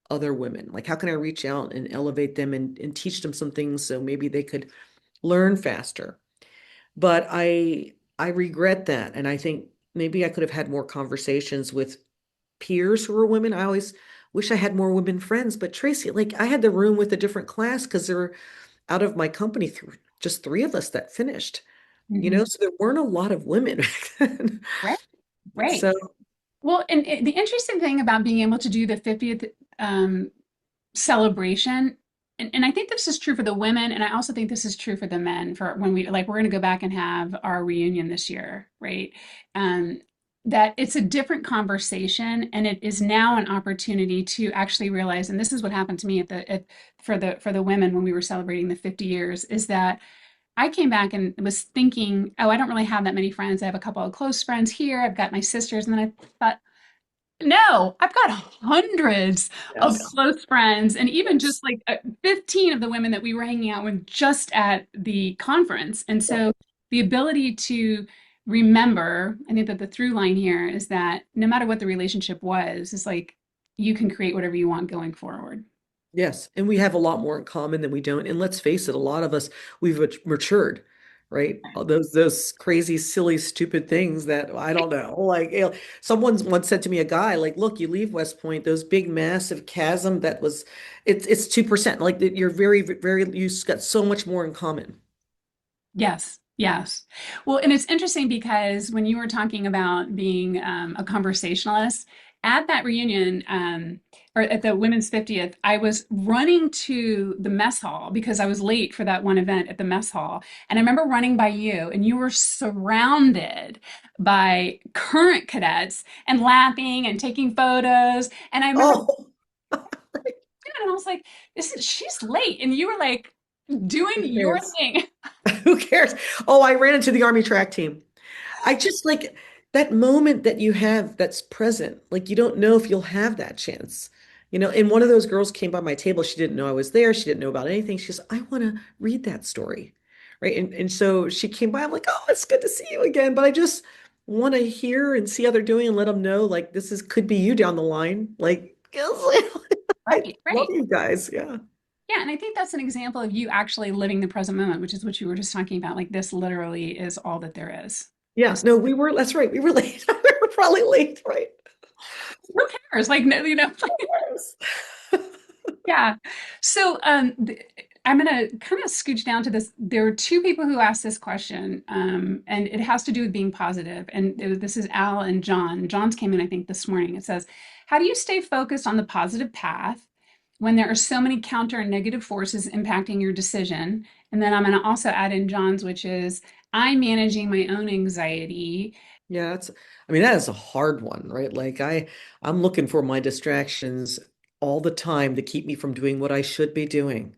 other women? Like, how can I reach out and elevate them and teach them some things so maybe they could learn faster? But I regret that. And I think maybe I could have had more conversations with peers who were women. I always wish I had more women friends. But Traci, like I had the room with a different class because there were out of my company, just three of us that finished, Mhm. so there weren't a lot of women back then. Right, right. So, Well, and the interesting thing about being able to do the 50th celebration, and I think this is true for the women, and I also think this is true for the men, for when we like we're going to go back and have our reunion this year, right? Um, that it's a different conversation, and it is now an opportunity to actually realize, and this is what happened to me for the women when we were celebrating the 50 years, is that I came back and was thinking, oh, I don't really have that many friends. I have a couple of close friends here. I've got my sisters, and then I thought, no, I've got hundreds of yes, close friends, and even yes, just like 15 of the women that we were hanging out with just at the conference. And yeah. so the ability to remember, I think that the through line here is that no matter what the relationship was, it's like you can create whatever you want going forward. Yes. And we have a lot more in common than we don't. And let's face it, a lot of us, we've matured, right? All those crazy, silly, stupid things that I don't know. Like, someone once said to me, a guy, like, look, you leave West Point, those big, massive chasm that was, it's 2%. Like, you're very, very, you've got so much more in common. Yes, yes. Well, and it's interesting because when you were talking about being a conversationalist at that reunion, or at the women's 50th, I was running to the mess hall because I was late for that one event at the mess hall. And I remember running by you, and you were surrounded by current cadets and laughing and taking photos. And I remember, Oh, and I was like, she's late. And you were like doing who your cares? thing. Who cares? Oh, I ran into the Army track team. I just like that moment that you have that's present. Like you don't know if you'll have that chance. And one of those girls came by my table. She didn't know I was there. She didn't know about anything. She goes, I want to read that story. Right. And so she came by. I'm like, oh, it's good to see you again. But I just want to hear and see how they're doing and let them know like this is could be you down the line. Like, I Right, love right. you guys. Yeah. Yeah, and I think that's an example of you actually living the present moment, which is what you were just talking about. Like this literally is all that there is. Yeah. This, No, that's right. We were late. We were probably late. Right. who cares? Like no, Yes. yeah. So I'm gonna kind of scooch down to this. There were two people who asked this question, and it has to do with being positive. And this is Al and John. John's came in, I think, this morning. It says, "How do you stay focused on the positive path when there are so many counter and negative forces impacting your decision?" And then I'm gonna also add in John's, which is, "I'm managing my own anxiety." Yeah, I mean, that is a hard one, right? Like I'm looking for my distractions all the time to keep me from doing what I should be doing,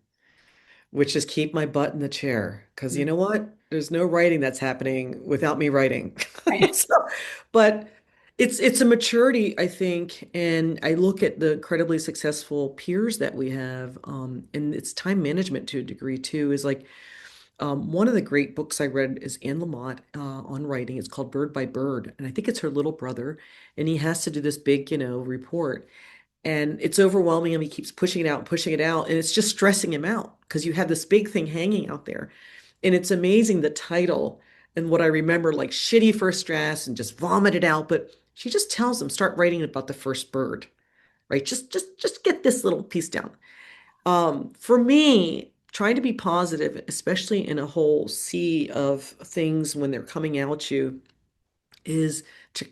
which is keep my butt in the chair. Because you know what? There's no writing that's happening without me writing. Right. So, but it's a maturity, I think, and I look at the incredibly successful peers that we have, and it's time management to a degree too, is like one of the great books I read is Anne Lamott on writing. It's called Bird by Bird, and I think it's her little brother, and he has to do this big, report, and it's overwhelming him. He keeps pushing it out, and it's just stressing him out because you have this big thing hanging out there, and it's amazing the title and what I remember, like shitty first drafts and just vomit it out. But she just tells him, start writing about the first bird, right? Just get this little piece down. For me, trying to be positive, especially in a whole sea of things when they're coming at you, is to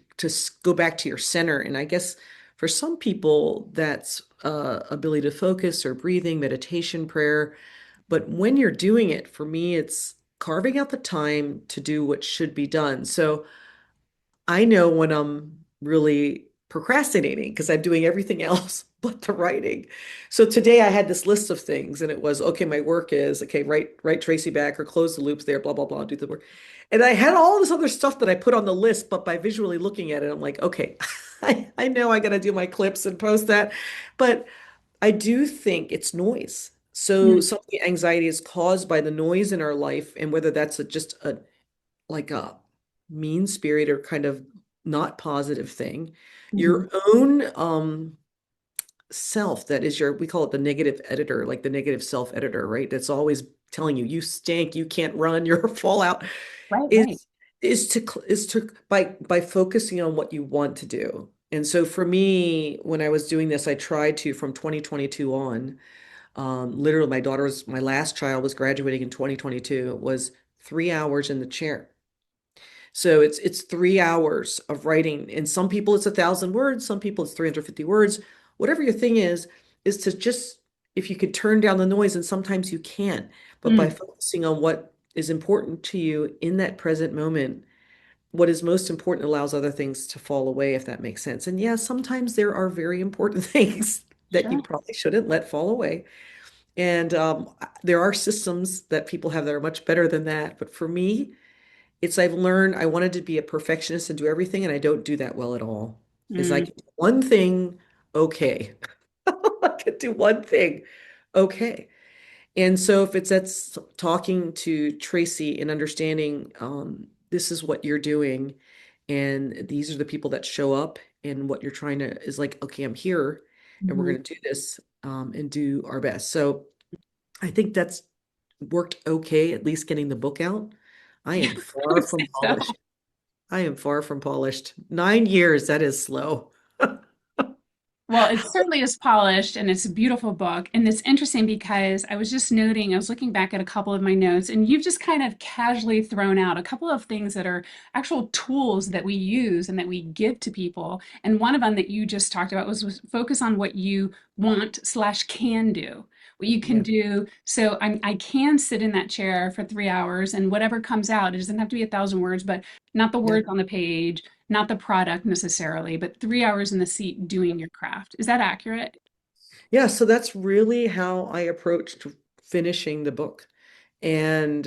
go back to your center. And I guess for some people, that's ability to focus or breathing, meditation, prayer. But when you're doing it, for me, it's carving out the time to do what should be done. So I know when I'm really procrastinating because I'm doing everything else but the writing. So today I had this list of things and it was, okay, my work is, okay, write Tracy back or close the loops there, blah, blah, blah, do the work. And I had all this other stuff that I put on the list, but by visually looking at it, I'm like, okay, I know I got to do my clips and post that. But I do think it's noise. So Mm, some of the anxiety is caused by the noise in our life, and whether that's just a like a mean spirit or kind of not positive thing, mhm. your own self, that is your, we call it the negative editor, like the negative self editor, right? That's always telling you, you stink, you can't run, you're a fallout, Right, right. is is to by focusing on what you want to do. And so for me, when I was doing this, I tried to from 2022 on, literally my last child was graduating in 2022, was 3 hours in the chair. So it's 3 hours of writing. And some people it's 1,000 words, some people it's 350 words. Whatever your thing is to just, if you could turn down the noise, and sometimes you can't, but by Mm, focusing on what is important to you in that present moment, what is most important allows other things to fall away, if that makes sense. And yeah, sometimes there are very important things that you sure. probably shouldn't let fall away. And there are systems that people have that are much better than that. But for me, it's I've learned I wanted to be a perfectionist and do everything, and I don't do that well at all. Is I Mm, can do one thing, okay. I can do one thing, okay. And so if it's that's talking to Tracy and understanding this is what you're doing, and these are the people that show up, and what you're trying to is like, okay, I'm here, and we're mhm. going to do this and do our best. So I think that's worked okay, at least getting the book out. I Yeah, am I far would say from so. polished. I am far from polished. 9 years, that is slow. Well, it certainly is polished and it's a beautiful book. And it's interesting because I was just noting, I was looking back at a couple of my notes, and you've just kind of casually thrown out a couple of things that are actual tools that we use and that we give to people. And one of them that you just talked about was focus on what you want slash can do. What you can Yeah, do. So I can sit in that chair for 3 hours and whatever comes out, it doesn't have to be 1,000 words, but not the yeah. words on the page, not the product necessarily, but 3 hours in the seat doing your craft. Is that accurate? Yeah, so that's really how I approached finishing the book. And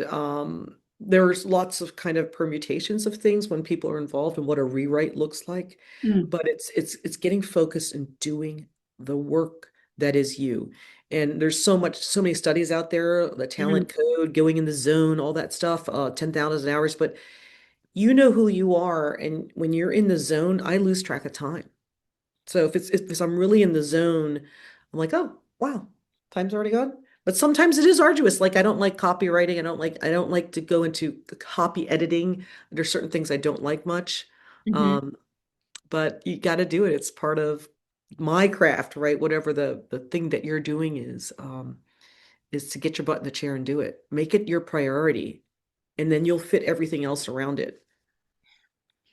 there's lots of kind of permutations of things when people are involved and what a rewrite looks like. Mm, But it's getting focused and doing the work that is you. And there's so many studies out there, the mm, talent code, going in the zone, all that stuff, 10,000 hours. But you know who you are. And when you're in the zone, I lose track of time. So if I'm really in the zone, I'm like, oh, wow, time's already gone. But sometimes it is arduous. Like I don't like copywriting. I don't like to go into the copy editing. There's certain things I don't like much. mhm. Um, but you got to do it. It's part of my craft, right? Whatever the thing that you're doing is to get your butt in the chair and do it. Make it your priority, and then you'll fit everything else around it.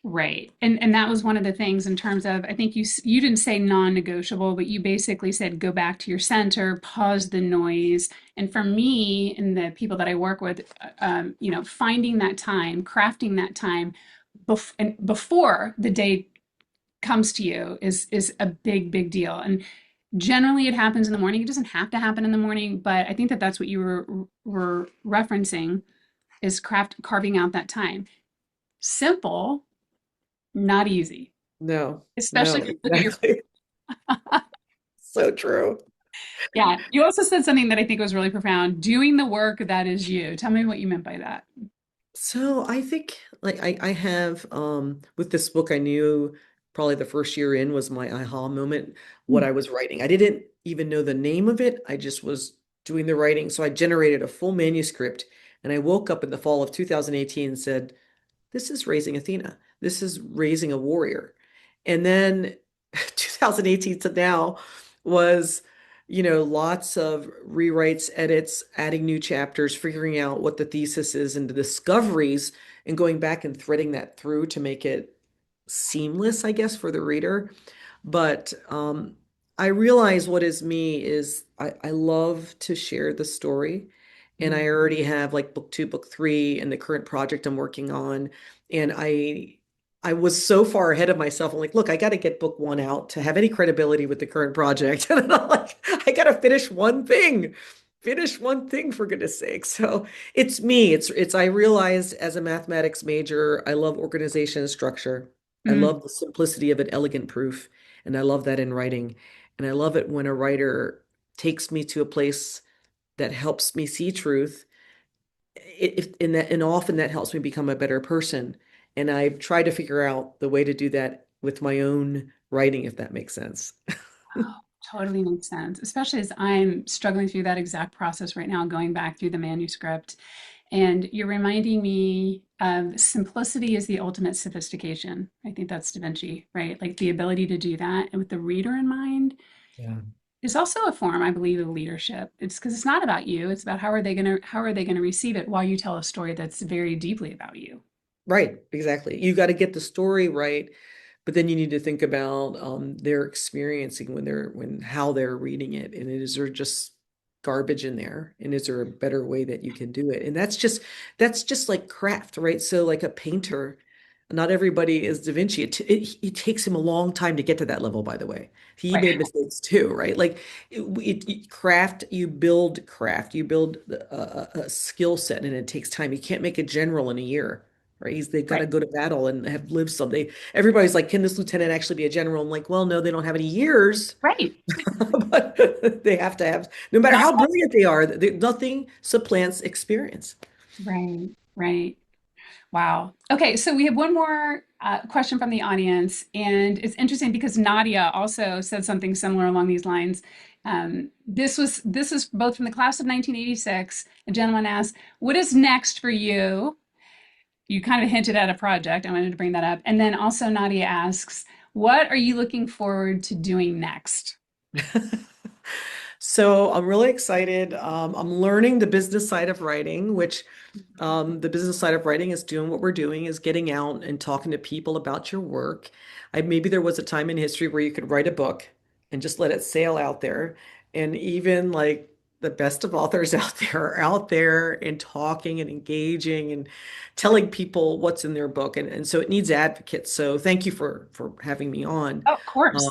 Right. And that was one of the things in terms of I think you didn't say non-negotiable, but you basically said go back to your center, pause the noise. And for me and the people that I work with, finding that time, crafting that time before the day comes to you is a big deal. And generally it happens in the morning. It doesn't have to happen in the morning, but I think that that's what you were referencing is carving out that time. Simple, not easy, No, especially no, if you look at your. exactly. So true. Yeah, you also said something that I think was really profound, doing the work that is you. Tell me what you meant by that. So I think like I have with this book I knew probably the first year in was my aha moment what Mm, I was writing. I didn't even know the name of it. I just was doing the writing. So I generated a full manuscript and I woke up in the fall of 2018 and said, this is raising Athena. This is raising a warrior. And then 2018 to now was, lots of rewrites, edits, adding new chapters, figuring out what the thesis is and the discoveries, and going back and threading that through to make it seamless, I guess, for the reader. But I realize what is me is I love to share the story. And Mm. I already have like book two, book three, and the current project I'm working on. And I was so far ahead of myself. I'm like, look, I got to get book one out to have any credibility with the current project. And I'm like, I got to finish one thing for goodness sake. So it's me. It's I realized as a mathematics major, I love organization and structure. I Mm. love the simplicity of an elegant proof. And I love that in writing. And I love it when a writer takes me to a place that helps me see truth. And often that helps me become a better person. And I've tried to figure out the way to do that with my own writing, if that makes sense. Totally makes sense, especially as I'm struggling through that exact process right now, going back through the manuscript. And you're reminding me of simplicity is the ultimate sophistication. I think that's Da Vinci, right? Like the ability to do that and with the reader in mind Yeah. is also a form, I believe, of leadership. It's because it's not about you. It's about how are they gonna receive it while you tell a story that's very deeply about you. Right, exactly. You got to get the story right, but then you need to think about their experiencing when how they're reading it, and is there just garbage in there, and is there a better way that you can do it? And that's just like craft, right? So like a painter, not everybody is Da Vinci. It takes him a long time to get to that level, by the way. He Right. made mistakes too, right? Like craft, you build a skill set, and it takes time. You can't make a general in a year, right? They've got Right. to go to battle and have lived someday. Everybody's like, can this lieutenant actually be a general? I'm like, well, no, they don't have any years, Right. but they have to have, no matter That's how brilliant they are, nothing supplants experience. right. Right. Wow. Okay, so we have one more question from the audience, and it's interesting because Nadia also said something similar along these lines. This is both from the class of 1986. A gentleman asked, "What is next for you?" You kind of hinted at a project. I wanted to bring that up, and then also Nadia asks, "What are you looking forward to doing next?" So I'm really excited. I'm learning the business side of writing, which the business side of writing is doing what we're doing, is getting out and talking to people about your work. Maybe there was a time in history where you could write a book and just let it sail out there. And even like the best of authors out there are out there and talking and engaging and telling people what's in their book. And so it needs advocates. So thank you for having me on. Oh, of course.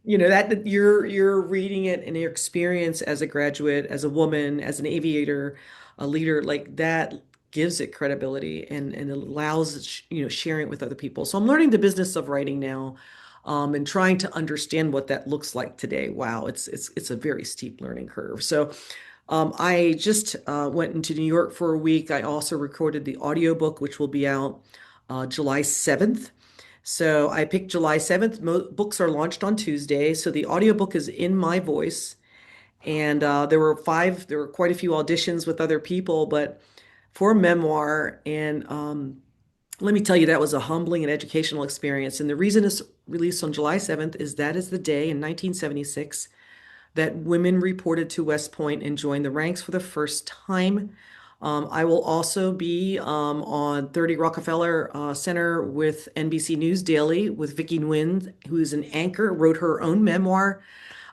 That you're reading it and your experience as a graduate, as a woman, as an aviator, a leader, like that gives it credibility and it allows sharing it with other people. So I'm learning the business of writing now, and trying to understand what that looks like today. Wow, it's a very steep learning curve. So I just went into New York for a week. I also recorded the audiobook, which will be out July 7th. So I picked July 7th. Books are launched on Tuesday. So the audiobook is in my voice. And there were quite a few auditions with other people, but for a memoir. And let me tell you, that was a humbling and educational experience. And the reason it's released on July 7th is that is the day in 1976 that women reported to West Point and joined the ranks for the first time. I will also be on 30 Rockefeller Center with NBC News Daily with Vicki Nguyen, who is an anchor, wrote her own memoir,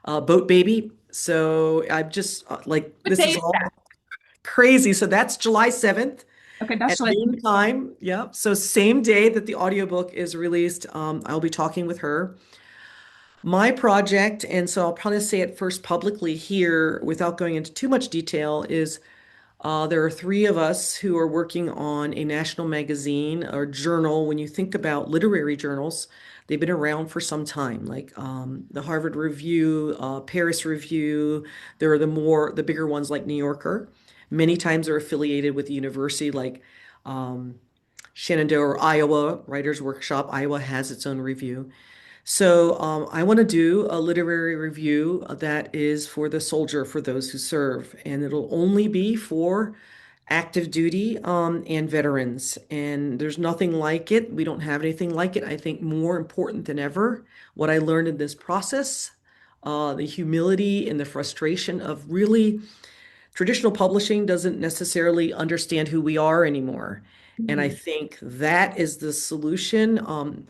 Boat Baby. So I'm just What this day is is that? all crazy. So that's July 7th Okay, that's at July. noon time. Yep. So same day that the audiobook is released, I'll be talking with her. My project, and so I'll probably say it first publicly here without going into too much detail, is there are three of us who are working on a national magazine or journal. When you think about literary journals, they've been around for some time, like the Harvard Review, Paris Review. There are the bigger ones like New Yorker. Many times they're affiliated with the university, like um, Shenandoah or Iowa Writers Workshop. Iowa has its own review. So I want to do a literary review that is for the soldier, for those who serve, and it'll only be for active duty and veterans. And there's nothing like it. We don't have anything like it. I think more important than ever, what I learned in this process, the humility and the frustration of really traditional publishing doesn't necessarily understand who we are anymore. And I Mhm. think that is the solution.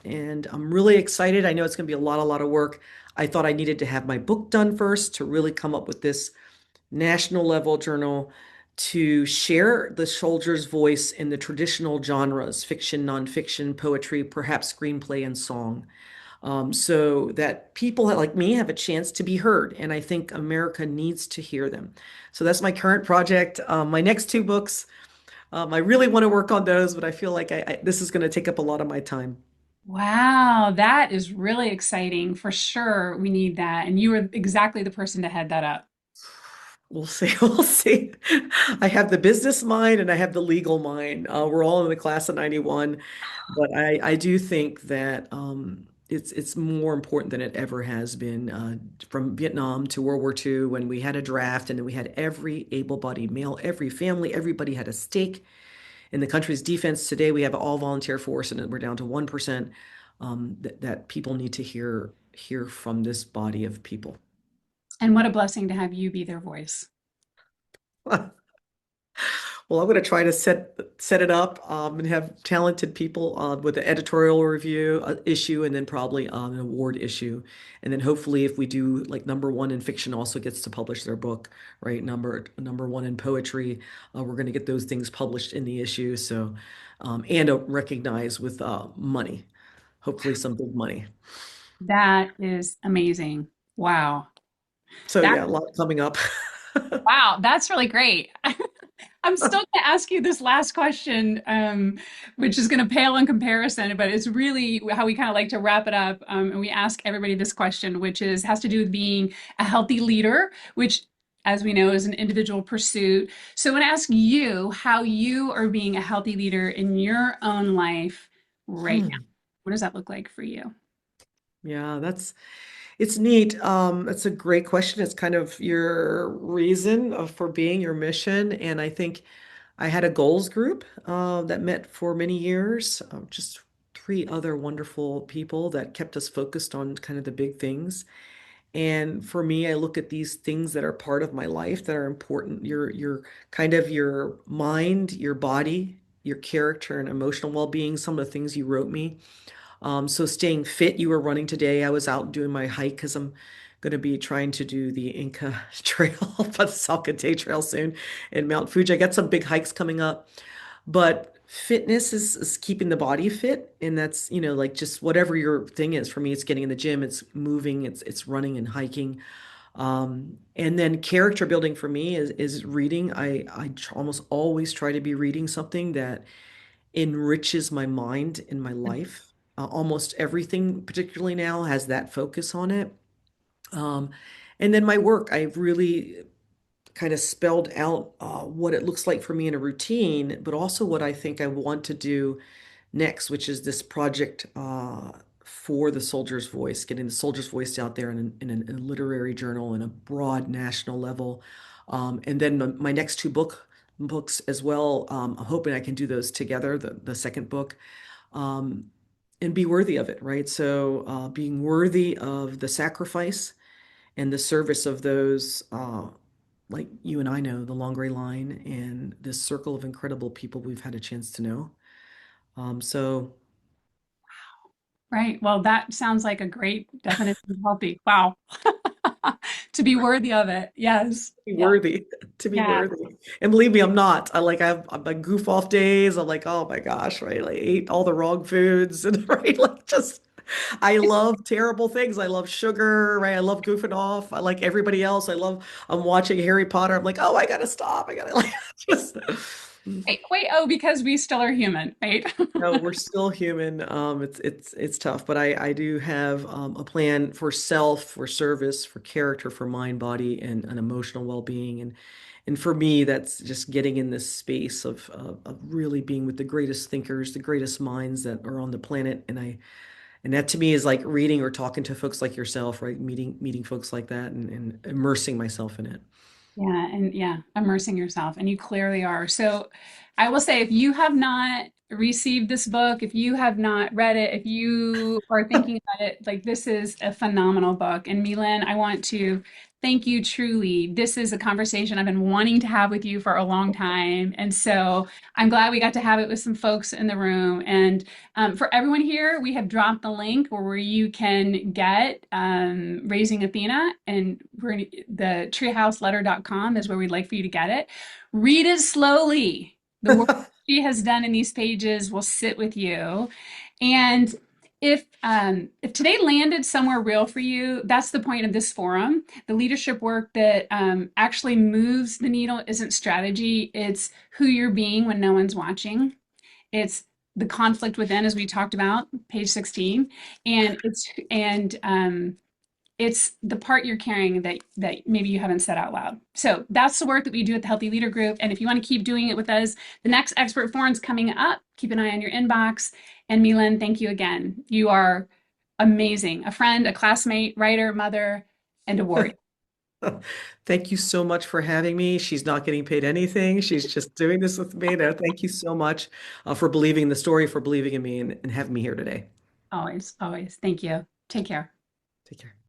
And I'm really excited. I know it's going to be a lot of work. I thought I needed to have my book done first to really come up with this national level journal to share the soldier's voice in the traditional genres, fiction, nonfiction, poetry, perhaps screenplay and song, so that people like me have a chance to be heard. And I think America needs to hear them. So that's my current project. My next two books, I really want to work on those, but I feel like this is going to take up a lot of my time. Wow, that is really exciting. For sure, we need that. And you were exactly the person to head that up. We'll see. We'll see. I have the business mind and I have the legal mind. We're all in the class of 91, but I do think that it's more important than it ever has been. From Vietnam to World War II, when we had a draft and then we had every able-bodied male, every family, everybody had a stake in the country's defense. Today we have an all-volunteer force and we're down to 1%. That people need to hear from this body of people. And what a blessing to have you be their voice. Well, I'm going to try to set it up and have talented people with an editorial review issue, and then probably an award issue, and then hopefully, if we do like number one in fiction, also gets to publish their book, right? Number one in poetry, we're going to get those things published in the issue, so and recognized with money, hopefully some big money. That is amazing. Wow. So That yeah, a lot coming up. wow, that's really great. I'm still going to ask you this last question, which is going to pale in comparison, but it's really how we kind of like to wrap it up. And we ask everybody this question, which is has to do with being a healthy leader, which, as we know, is an individual pursuit. So I want to ask you how you are being a healthy leader in your own life right now. Hmm. What does that look like for you? Yeah, it's neat. It's a great question. It's kind of your reason for being your mission. And I think I had a goals group that met for many years, just three other wonderful people that kept us focused on kind of the big things. And for me, I look at these things that are part of my life that are important. Your kind of your mind, your body, your character and emotional well-being, some of the things you wrote me. So staying fit, you were running today. I was out doing my hike because I'm going to be trying to do the Inca Trail, but the Salcantay Trail soon in Mount Fuji. I got some big hikes coming up, but fitness is keeping the body fit, and that's, like just whatever your thing is. For me, it's getting in the gym, it's moving, it's running and hiking. And then character building for me is reading. Almost always try to be reading something that enriches my mind in my life. Almost everything, particularly now, has that focus on it. Um, and then my work, I've really kind of spelled out what it looks like for me in a routine, but also what I think I want to do next, which is this project for the soldier's voice, getting the soldier's voice out there in a literary journal in a broad national level. And then my next two books as well. I'm hoping I can do those together, the second book, um, and be worthy of it, right? So being worthy of the sacrifice and the service of those, like you and I know, the Long Gray Line and this circle of incredible people we've had a chance to know. So Right. Well, that sounds like a great definition of healthy. Wow. To be worthy of it. Yes. be Yeah. worthy, to be Yeah. worthy. And believe me, I'm not. I'm like goof off days. I'm like, oh my gosh, right? Like ate all the wrong foods and right, like just I love terrible things. I love sugar, right? I love goofing off. I like everybody else. I'm watching Harry Potter. I'm like, oh, I gotta stop. I gotta like just Wait, wait, oh, because we still are human, right? no, we're still human. It's tough, but I do have a plan for self, for service, for character, for mind, body, and emotional well-being. And for me, that's just getting in this space of really being with the greatest thinkers, the greatest minds that are on the planet. And that to me is like reading or talking to folks like yourself, right? Meeting folks like that and immersing myself in it. Yeah, and yeah, immersing yourself, and you clearly are. So I will say, if you have not received this book, if you have not read it, if you are thinking about it, like this is a phenomenal book. And Milan, I want to Thank you, truly. This is a conversation I've been wanting to have with you for a long time. And so I'm glad we got to have it with some folks in the room. And for everyone here, we have dropped the link where you can get Raising Athena, and the treehouseletter.com is where we'd like for you to get it. Read it slowly. The work she has done in these pages will sit with you. And if today landed somewhere real for you, that's the point of this forum. The leadership work that actually moves the needle isn't strategy, it's who you're being when no one's watching. It's the conflict within, as we talked about, page 16, and it's the part you're carrying that maybe you haven't said out loud. So that's the work that we do at the Healthy Leader Group. And if you want to keep doing it with us, the next expert forum is coming up. Keep an eye on your inbox. And MyLinh, thank you again. You are amazing. A friend, a classmate, writer, mother, and a warrior. Thank you so much for having me. She's not getting paid anything. She's just doing this with me. No, thank you so much for believing in the story, for believing in me, and having me here today. Always, always. Thank you. Take care. Take care.